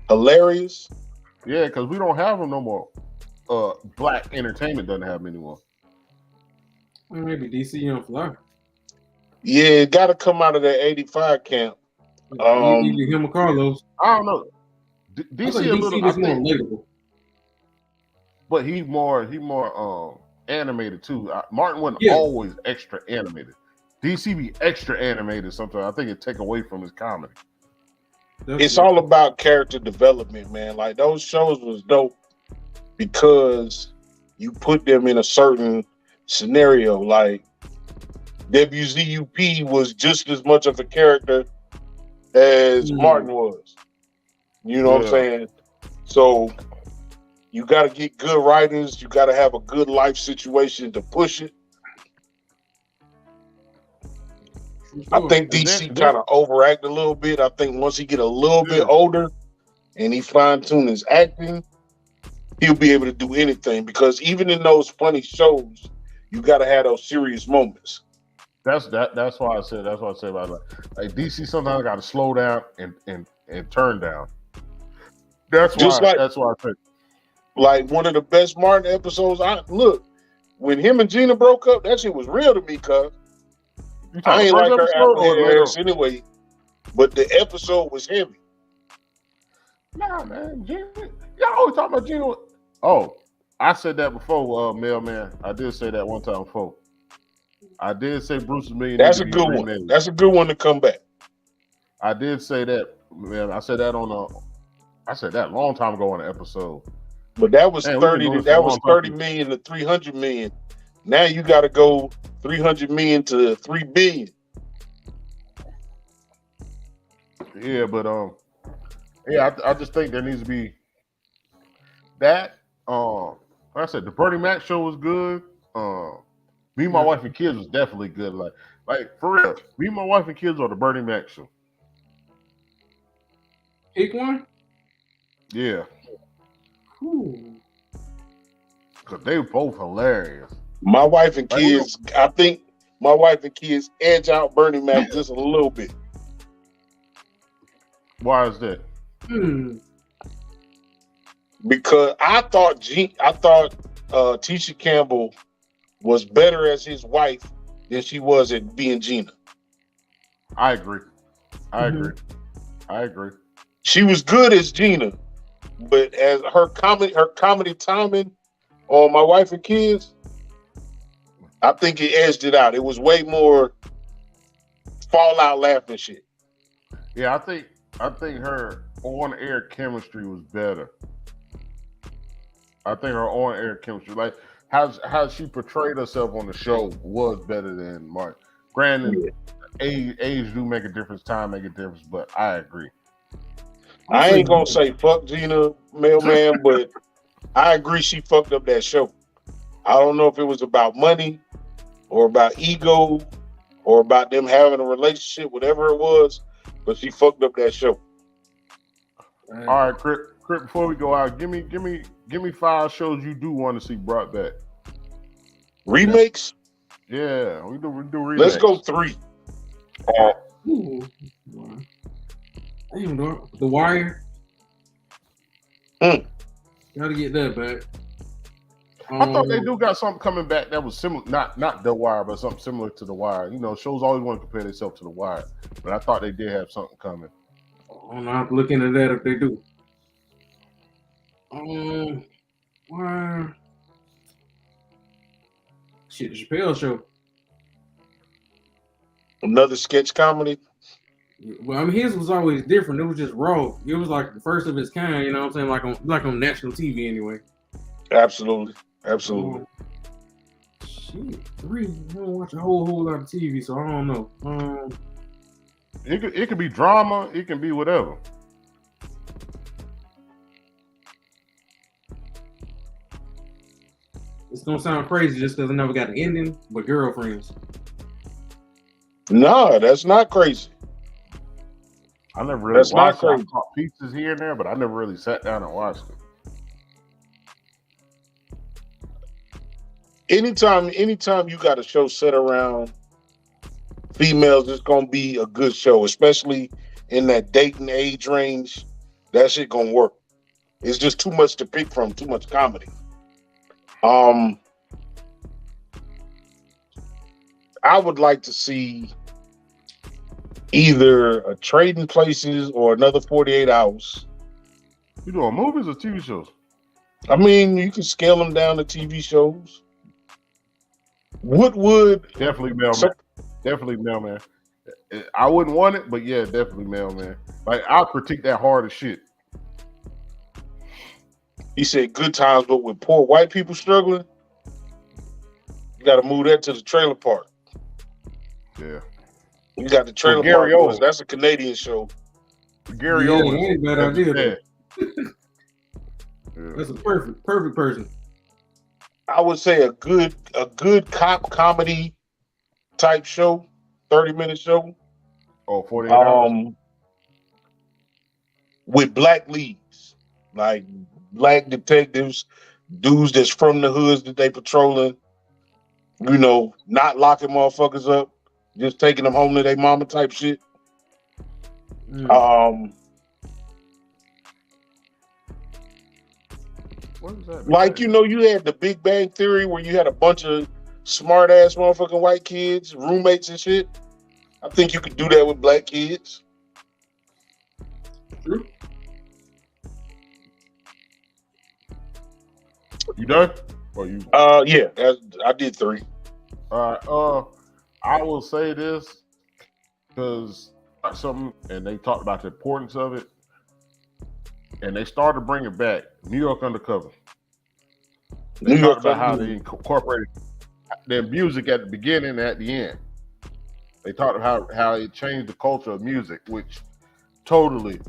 hilarious? Yeah, because we don't have them no more. Black entertainment doesn't have them anymore. Well, maybe DC Young Fly. Yeah, it got to come out of that 85 camp. Either him or Carlos. I don't know. DC a little is more relatable. But he more animated too. Martin wasn't always extra animated. DC be extra animated sometimes. I think it take away from his comedy. It's all about character development, man. Like those shows was dope because you put them in a certain scenario. Like WZUP was just as much of a character as Martin was. You know what I'm saying? So you got to get good writers. You got to have a good life situation to push it. I think DC kind of overact a little bit. I think once he get a little bit older and he fine-tune his acting, he'll be able to do anything. Because even in those funny shows, you got to have those serious moments. That's why I said about like DC sometimes got to slow down and turn down. That's why I think. Like one of the best Martin episodes. When him and Gina broke up, that shit was real to me, cuz. I ain't like her ass anyway, but the episode was heavy. Nah, man, Gina, y'all always talking about Gina. Oh, I said that before, Mailman. I did say that one time before. I did say Bruce is million. That's a good one. Man. That's a good one to come back. I did say that, man. I said that a long time ago on an episode. But that was 30. That was 30 million to 300 million. Now you got to go 300 million to 3 billion. Yeah, but I just think there needs to be that. Like I said, the Bernie Mac show was good. Me, My Wife, and Kids was definitely good. Like for real, Me, My Wife, and Kids or the Bernie Mac show. Pick one. Yeah. Because they were both hilarious. My Wife and Kids, I think My Wife and Kids edge out Bernie Mac just a little bit. Why is that? Because I thought Tisha Campbell was better as his wife than she was at being Gina. I agree. She was good as Gina, but as her comedy timing on My Wife and Kids, I think it edged it out. It was way more fallout laughing shit. Yeah, I think her on-air chemistry was better. I think her on-air chemistry, like how she portrayed herself on the show, was better than Martin. Granted, age do make a difference, time make a difference, but I agree. I ain't gonna say fuck Gina Mailman, but I agree she fucked up that show. I don't know if it was about money or about ego or about them having a relationship, whatever it was, but she fucked up that show. All right, Crip, before we go out, give me 5 shows you do want to see brought back. Remakes? Yeah, we do remakes. Let's go 3. Ooh. Damn, dog. The Wire. Mm. Gotta get that back. I thought they do got something coming back that was similar, not The Wire, but something similar to The Wire. You know, shows always want to compare themselves to The Wire, but I thought they did have something coming. I don't know. I have to look into that if they do. Wire. Shit, the Chappelle Show. Another sketch comedy. Well, I mean, his was always different. It was just raw. It was like the first of its kind. You know what I'm saying? Like on national TV anyway. Absolutely. Shit, 3. I don't watch a whole lot of TV, so I don't know. It could be drama. It can be whatever. It's gonna sound crazy just because I never got an ending, but Girlfriends. No, that's not crazy. I never really watched it. I caught pieces here and there, but I never really sat down and watched it. Anytime you got a show set around females, it's gonna be a good show, especially in that dating age range. That shit gonna work. It's just too much to pick from, too much comedy. I would like to see either a Trading Places or another 48 Hours. You doing movies or TV shows? I mean, you can scale them down to TV shows. What would definitely Mailman? Definitely Mailman. I wouldn't want it, but yeah, definitely Mailman. Like, I'll critique that hard as shit. He said Good Times, but with poor white people struggling, you got to move that to the trailer park. Yeah. You got the trailer park. Owens. That's a Canadian show. Gary Owens. That ain't bad idea. That's a perfect person. I would say a good cop comedy type show, 30-minute show. Oh, 48 hours. With black leads, like black detectives, dudes that's from the hoods that they patrolling, you know, not locking motherfuckers up, just taking them home to their mama type shit. What is that? Like, you know, you had the Big Bang Theory where you had a bunch of smart ass motherfucking white kids, roommates and shit. I think you could do that with black kids. True. You done? Or you? Yeah, I did 3. I will say this because something, and they talked about the importance of it, and they started bringing it back. New York Undercover. They talked about how they incorporated their music at the beginning and at the end. They talked about how it changed the culture of music, which totally.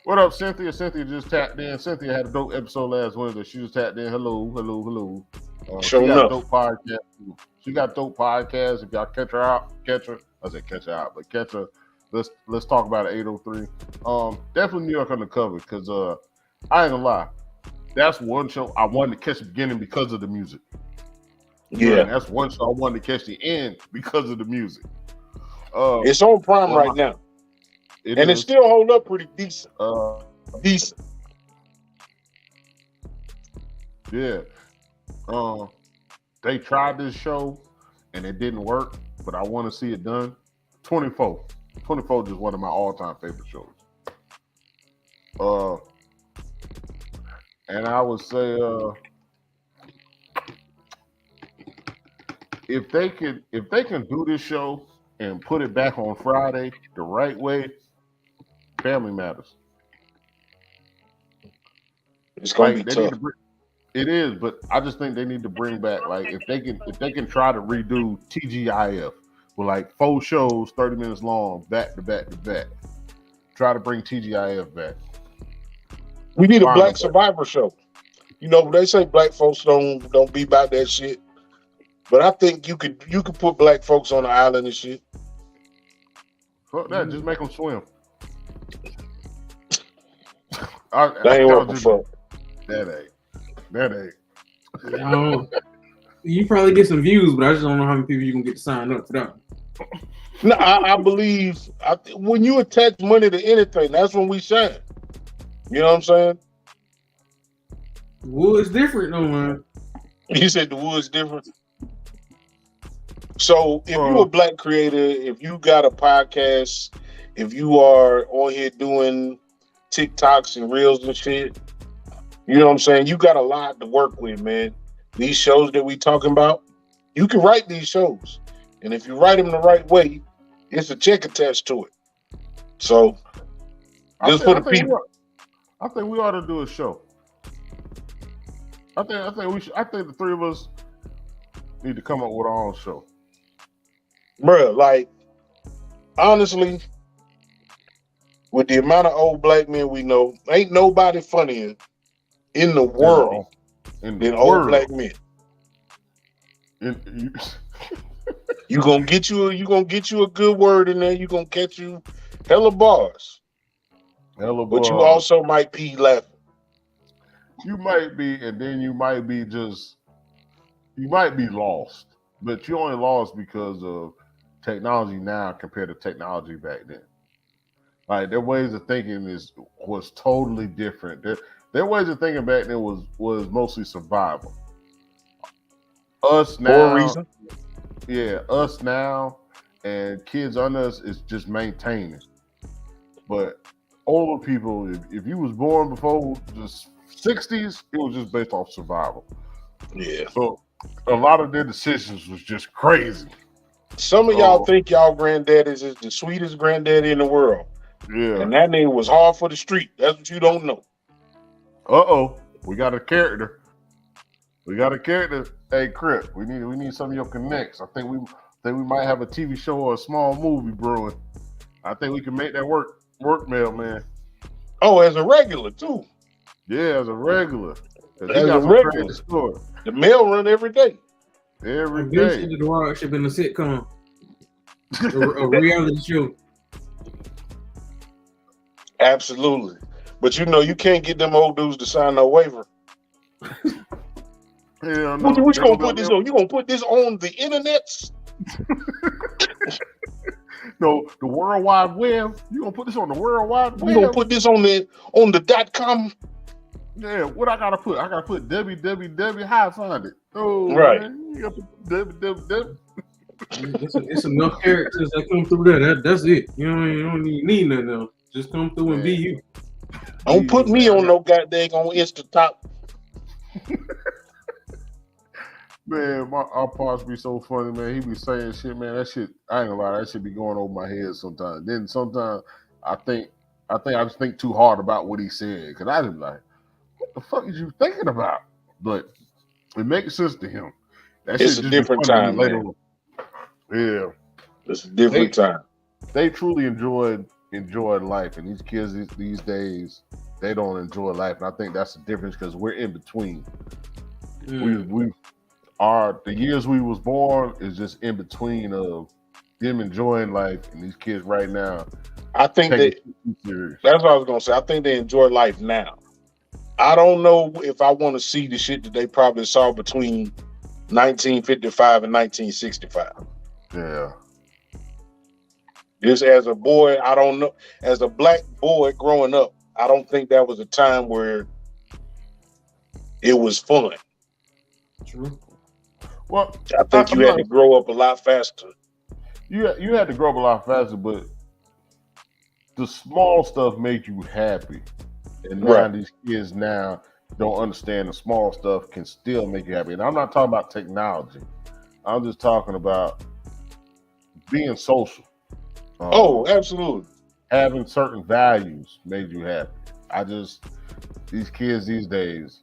What up, Cynthia? Cynthia just tapped in. Cynthia had a dope episode last Wednesday. She just tapped in. Hello. She got a dope podcast. She got a dope podcast. If y'all catch her. I said catch her out, but catch her. Let's talk about it. 803. Definitely New York Undercover because I ain't gonna lie. That's one show I wanted to catch the beginning because of the music. Yeah, that's one show I wanted to catch the end because of the music. It's on Prime right now. It still hold up pretty decent. Decent. Yeah. They tried this show and it didn't work, but I want to see it done. 24. 24 is just one of my all-time favorite shows. And I would say if they can do this show and put it back on Friday the right way, Family Matters. It's gonna be Like they need tough. to bring. It is, but I just think they need to bring back like if they can try to redo TGIF with like 4 shows, 30 minutes long, back to back to back. Try to bring TGIF back. We need a Find Black a- Survivor show. You know, they say black folks don't be about that shit. But I think you could put black folks on the island and shit. Fuck that, just make them swim. That ain't working for. That ain't. You probably get some views, but I just don't know how many people you can get to sign up for that. No, I believe when you attach money to anything, that's when we shine. You know what I'm saying? Wood's different though, man. You said the wood's different. So if you're a black creator, if you got a podcast, if you are on here doing TikToks and reels and shit, you know what I'm saying? You got a lot to work with, man. These shows that we talking about, you can write these shows. And if you write them the right way, it's a check attached to it. So just for the people. I think we ought to do a show. I think the three of us need to come up with our own show. Bruh, like, honestly, with the amount of old black men we know, ain't nobody funnier in the world than old black men. You gonna get you a good word in there. You gonna catch you hella bars. But you also might be laughing. You might be, and then you might be lost. But you only lost because of technology now compared to technology back then. Like their ways of thinking was totally different. Their ways of thinking back then was mostly survival. Us now, for a reason. Yeah, us now and kids under us is just maintaining. But older people, if you was born before the 60s, it was just based off survival. Yeah. So a lot of their decisions was just crazy. Some of y'all think y'all granddaddies is the sweetest granddaddy in the world. Yeah. And that nigga was hard for the street. That's what you don't know. We got a character. Hey, Kryp, we need some of your connects. I think we might have a TV show or a small movie brewing. I think we can make that work, mail, man. Oh, as a regular too. Yeah, as a regular. As a regular. The mail run every day. Every day. The Garage should have been a sitcom. a reality show. Absolutely. But you know, you can't get them old dudes to sign no waiver. Hell no. What you gonna put this on? You gonna put this on the internet? No, the World Wide Web. You gonna put this on the World Wide Web? You gonna put this on the .com? Yeah, what I gotta put? I gotta put www. How I find it? Oh, right. Man, you gotta put www. It's enough characters that come through there. That's it. You don't even need nothing else. Just come through and be you. Don't put me on no goddamn on Insta-top. Man, our pops be so funny, man. He be saying shit, man. That shit, I ain't gonna lie, that shit be going over my head sometimes. Then sometimes I just think too hard about what he said. Cause I just be like, what the fuck is you thinking about? But it makes sense to him. That it's a different time, man. Yeah. It's a different time. They truly enjoyed life, and these kids these days, they don't enjoy life. And I think that's the difference because we're in between. The years we was born is just in between of them enjoying life and these kids right now. I think that's what I was gonna say. I think they enjoy life now. I don't know if I want to see the shit that they probably saw between 1955 and 1965. Yeah. Just as a boy, I don't know. As a black boy growing up, I don't think that was a time where it was fun. True. Well, I think you had to grow up a lot faster. You had to grow up a lot faster, but the small stuff made you happy. And now these kids now don't understand the small stuff can still make you happy. And I'm not talking about technology. I'm just talking about being social. Absolutely. Having certain values made you happy. These kids these days.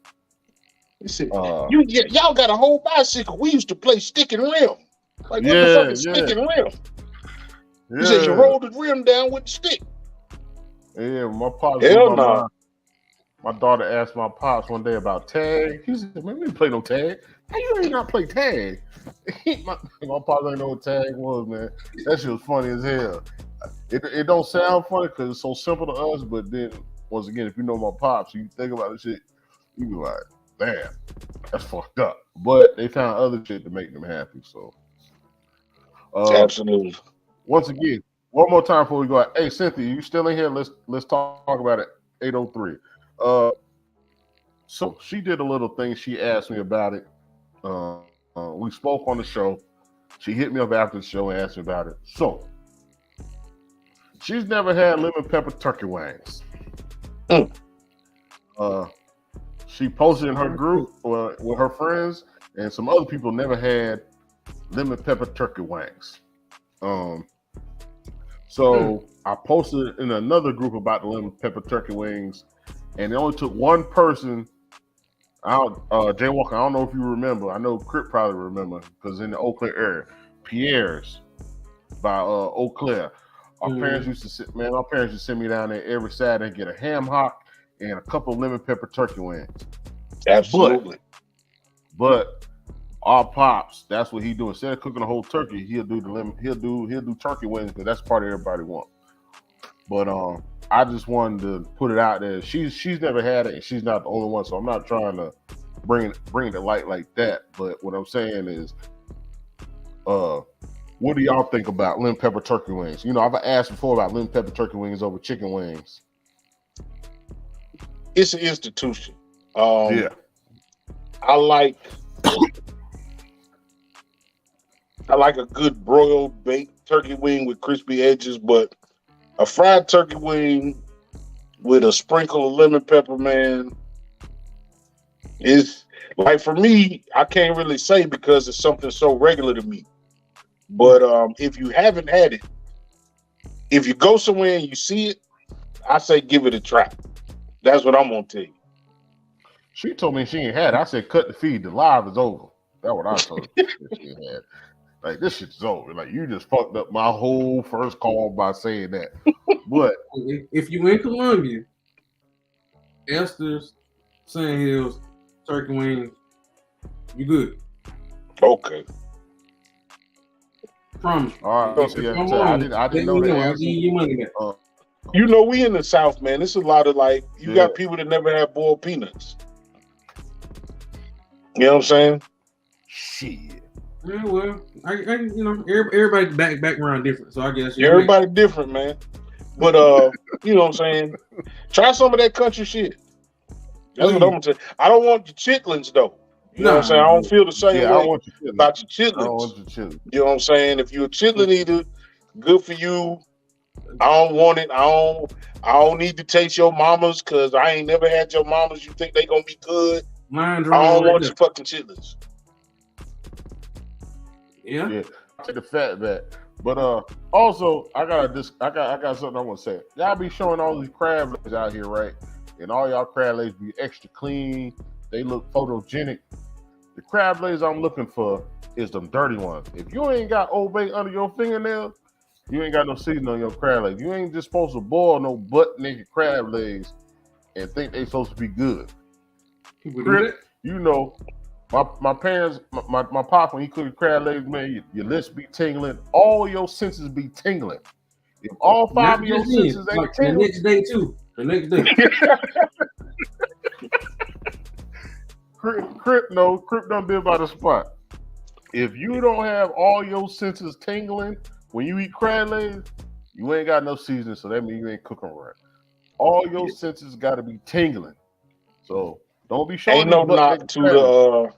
Y'all got a whole bicycle. We used to play stick and rim. Like, what the fuck is stick and rim? He said you roll the rim down with the stick. Yeah, my pops. Hell no. My daughter asked my pops one day about tag. He said, "Man, we didn't play no tag. How you ain't not play tag?" my pops ain't know what tag was, man. That shit was funny as hell. It don't sound funny because it's so simple to us, but then once again, if you know my pops, you think about the shit, you be like, "Damn, that's fucked up." But they found other shit to make them happy. So, absolutely. Once again, one more time before we go out. Hey, Cynthia, you still in here? Let's talk about it. 803. So she did a little thing. She asked me about it. We spoke on the show. She hit me up after the show and asked me about it. So she's never had lemon pepper turkey wings. She posted in her group with her friends, and some other people never had lemon pepper turkey wings. So I posted in another group about the lemon pepper turkey wings, and it only took one person. Jay Walker, I don't know if you remember. I know Crip probably remember because in the Eau Claire area, Pierre's by Eau Claire. Our parents used to send me down there every Saturday and get a ham hock and a couple of lemon pepper turkey wings. Absolutely. But our pops, that's what he do. Instead of cooking a whole turkey, he'll do turkey wings because that's the part everybody wants. But I just wanted to put it out there. She's never had it, and she's not the only one. So I'm not trying to bring it to light like that. But what I'm saying is, what do y'all think about lemon pepper turkey wings? You know, I've asked before about lemon pepper turkey wings over chicken wings. It's an institution. Yeah, I like a good broiled baked turkey wing with crispy edges, but a fried turkey wing with a sprinkle of lemon pepper, man, is like, for me, I can't really say because it's something so regular to me. But if you haven't had it, if you go somewhere and you see it, I say give it a try. That's what I'm gonna tell you. She told me she ain't had it. I said cut the feed. The live is over. That's what I told her. She ain't had it. Like, this shit's over. Like, you just fucked up my whole first call by saying that. But if you in Columbia, Esther's, Sand Hills, turkey wings, you good. Okay. Promise. All right. I didn't know that. I'll give you money back. You know, we in the South, man. It's a lot of, like, you got people that never had boiled peanuts. You know what I'm saying? Shit. Yeah, well, I you know, everybody's background different, so I guess everybody different, man. But you know what I'm saying? Try some of that country shit. That's what I'm gonna say. I don't want the chitlins though. You know what I'm saying? I don't feel the same way about your chitlins. I don't want your chitlins. You know what I'm saying? If you're a chitlin eater, good for you. I don't want it. I don't need to taste your mamas because I ain't never had your mamas. You think they gonna be good? I don't want your fucking chitlins. Yeah. To the fat back. But also I got something I want to say. Y'all be showing all these crab legs out here, right? And all y'all crab legs be extra clean. They look photogenic. The crab legs I'm looking for is them dirty ones. If you ain't got Old Bay under your fingernail, you ain't got no seasoning on your crab legs. You ain't just supposed to boil no butt naked crab legs and think they supposed to be good. Chris, you know, my parents, my pop, when he cooked crab legs, man, your lips be tingling. All your senses be tingling. If all five of your senses ain't tingling. The next day, too. The next day. Crip done been by the spot. If you don't have all your senses tingling when you eat crab legs, you ain't got no seasoning, so that means you ain't cooking right. All your senses got to be tingling. So don't be showing. Ain't no knock to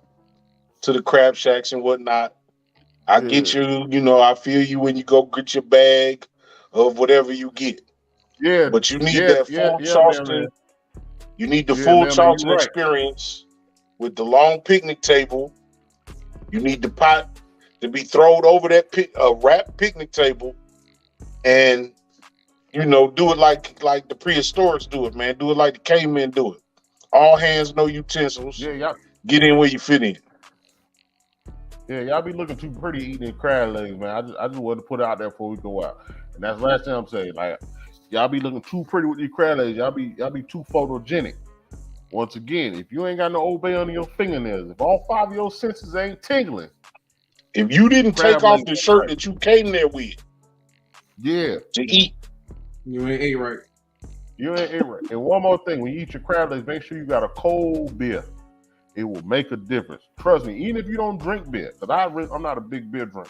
the crab shacks and whatnot. I get you. You know, I feel you when you go get your bag of whatever you get. Yeah, but you need that full Charleston. You need the full Charleston experience with the long picnic table. You need the pot to be thrown over that wrapped picnic table, and You know, do it like the prehistorics do it, man. Do it like the cavemen do it. All hands, no utensils. Yeah, y'all. Get in where you fit in. Yeah, y'all be looking too pretty eating them crab legs, man. I just wanted to put it out there before we go out, and that's the last thing I'm saying. Like, y'all be looking too pretty with these crab legs. Y'all be too photogenic. Once again, if you ain't got no Old Bay under your fingernails, if all 5 of your senses ain't tingling, if you didn't take off the shirt right. that you came there with, yeah, to eat, You ain't ate right. You ain't ate right. And one more thing, when you eat your crab legs, make sure you got a cold beer. It will make a difference. Trust me, even if you don't drink beer, because I'm not a big beer drinker,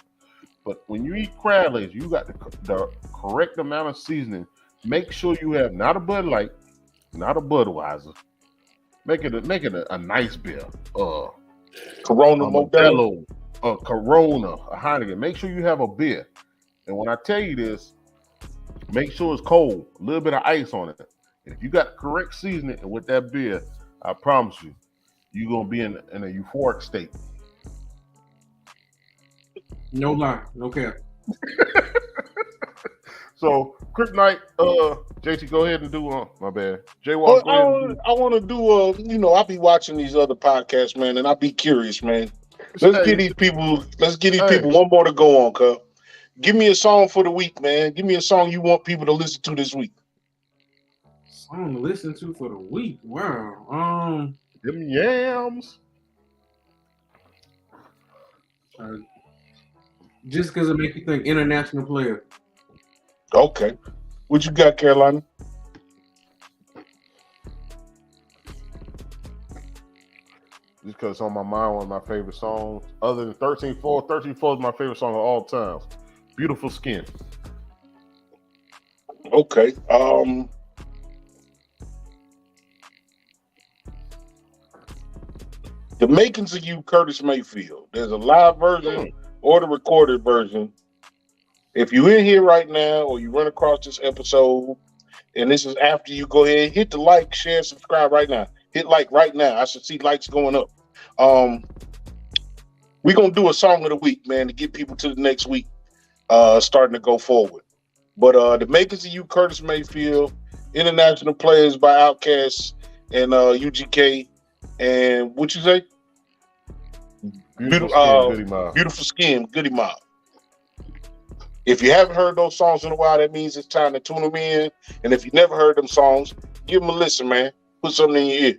but when you eat crab legs, you got the correct amount of seasoning. Make sure you have not a Bud Light, not a Budweiser. Make it a nice beer. Corona, Modelo, a Corona, a Heineken. Make sure you have a beer. And when I tell you this, make sure it's cold, a little bit of ice on it. And if you got the correct seasoning with that beer, I promise you, you're gonna be in a euphoric state. No lie, no cap. So, Kryptonite, JT, go ahead and do my bad. Well, I want to do I'll be watching these other podcasts, man, and I'll be curious, man. Let's get these people one more to go on, cuz. Give me a song for the week, man. Give me a song you want people to listen to this week. Song to listen to for the week. Wow. Them yams. Just because it make you think international player. Okay. What you got, Carolina? Just because it's on my mind, one of my favorite songs. Other than 13-4. 13-4 is my favorite song of all time. Beautiful Skin. Okay. The Makings of You, Curtis Mayfield. There's a live version or the recorded version. If you're in here right now or you run across this episode, and this is after you, go ahead, hit the like, share, subscribe right now. Hit like right now. I should see likes going up. We're going to do a song of the week, man, to get people to the next week, starting to go forward. But The Makings of You, Curtis Mayfield, International Players by Outkast and UGK. And what you say? Beautiful Skin, Goody Mob. If you haven't heard those songs in a while, that means it's time to tune them in. And if you never heard them songs, give them a listen, man. Put something in your ear.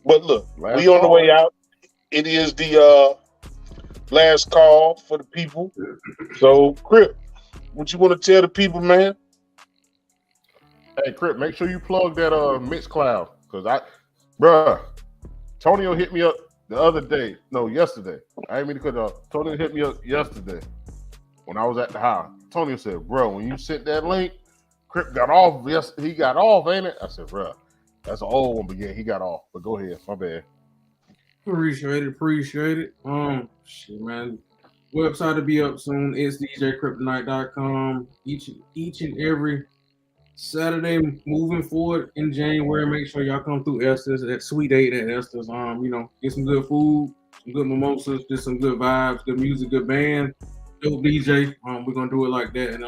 But look, we on the way out. It is the last call for the people. So, Crip, what you want to tell the people, man? Hey, Crip, make sure you plug that Mixcloud. Because Tonio hit me up yesterday. I didn't mean to cut off. Tonio hit me up yesterday when I was at the house. Tonio said, bro, when you sent that link, Crip got off. Yes, he got off, ain't it? I said, bro, that's an old one, but yeah, he got off. But go ahead, my bad. Appreciate it. Shit, man. Website will be up soon. It's DJKryptonite.com. Each and every Saturday moving forward in January, make sure y'all come through Esther's at Sweet 8 at Esther's. Get some good food, some good mimosas, just some good vibes, good music, good band, dope DJ. We're gonna do it like that. And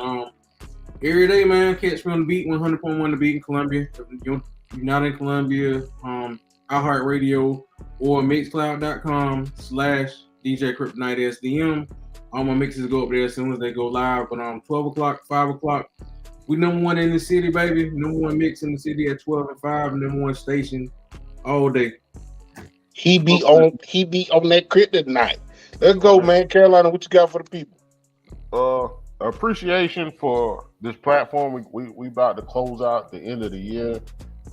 every day, man, catch me on the beat, 100.1 The Beat in Columbia. If you're not in Columbia, iHeartRadio or Mixcloud.com/DJ Kryptonite SDM. All my mixes go up there as soon as they go live. But 12 o'clock, 5 o'clock. We number one in the city, baby. Number one mix in the city at 12 and 5. Number one station all day. He be on that Kryptonite. Let's go, man. Carolina, what you got for the people? Appreciation for this platform. We about to close out the end of the year.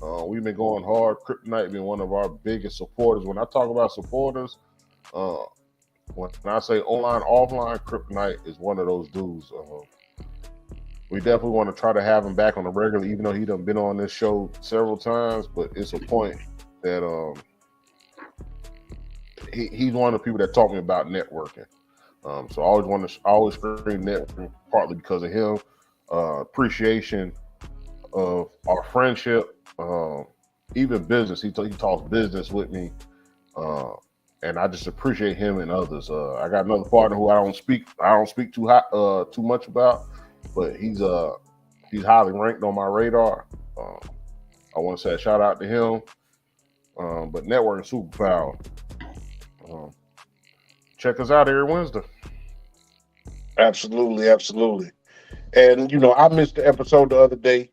We've been going hard. Kryptonite been one of our biggest supporters. When I talk about supporters, when I say online, offline, Kryptonite is one of those dudes. We definitely want to try to have him back on the regular, even though he done been on this show several times. But it's a point that he's one of the people that taught me about networking. So I always scream networking, partly because of him. Appreciation of our friendship, even business. He talks business with me, and I just appreciate him and others. I got another partner who I don't speak too much about. but he's highly ranked on my radar. I want to say a shout out to him. But networking superpower. Check us out every Wednesday. Absolutely, absolutely. And I missed the episode the other day.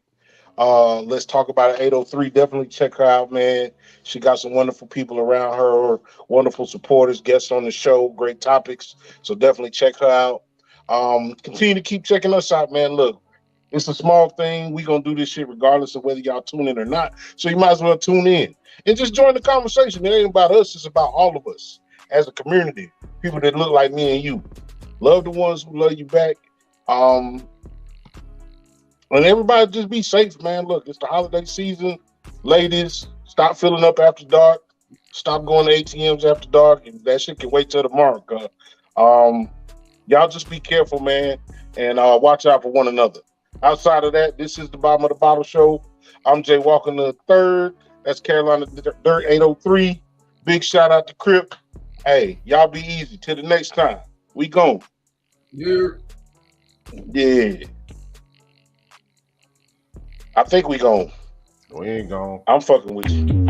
Let's talk about it. 803. Definitely check her out, man. She got some wonderful people around her, wonderful supporters, guests on the show, great topics. So definitely check her out. Continue to keep checking us out, man. Look, it's a small thing. We're gonna do this shit regardless of whether y'all tune in or not. So you might as well tune in and just join the conversation. It ain't about us, it's about all of us as a community. People that look like me and you. Love the ones who love you back. And everybody just be safe, man. Look, it's the holiday season. Ladies, stop filling up after dark. Stop going to ATMs after dark. And that shit can wait till tomorrow. Y'all just be careful, man. And watch out for one another. Outside of that, this is the Bottom of the Bottle Show. I'm Jay Walker III. That's Carolina Dirt 803. Big shout out to Crip. Hey, y'all be easy. Till the next time. We gone. Yeah. I think we gone. We ain't gone. I'm fucking with you.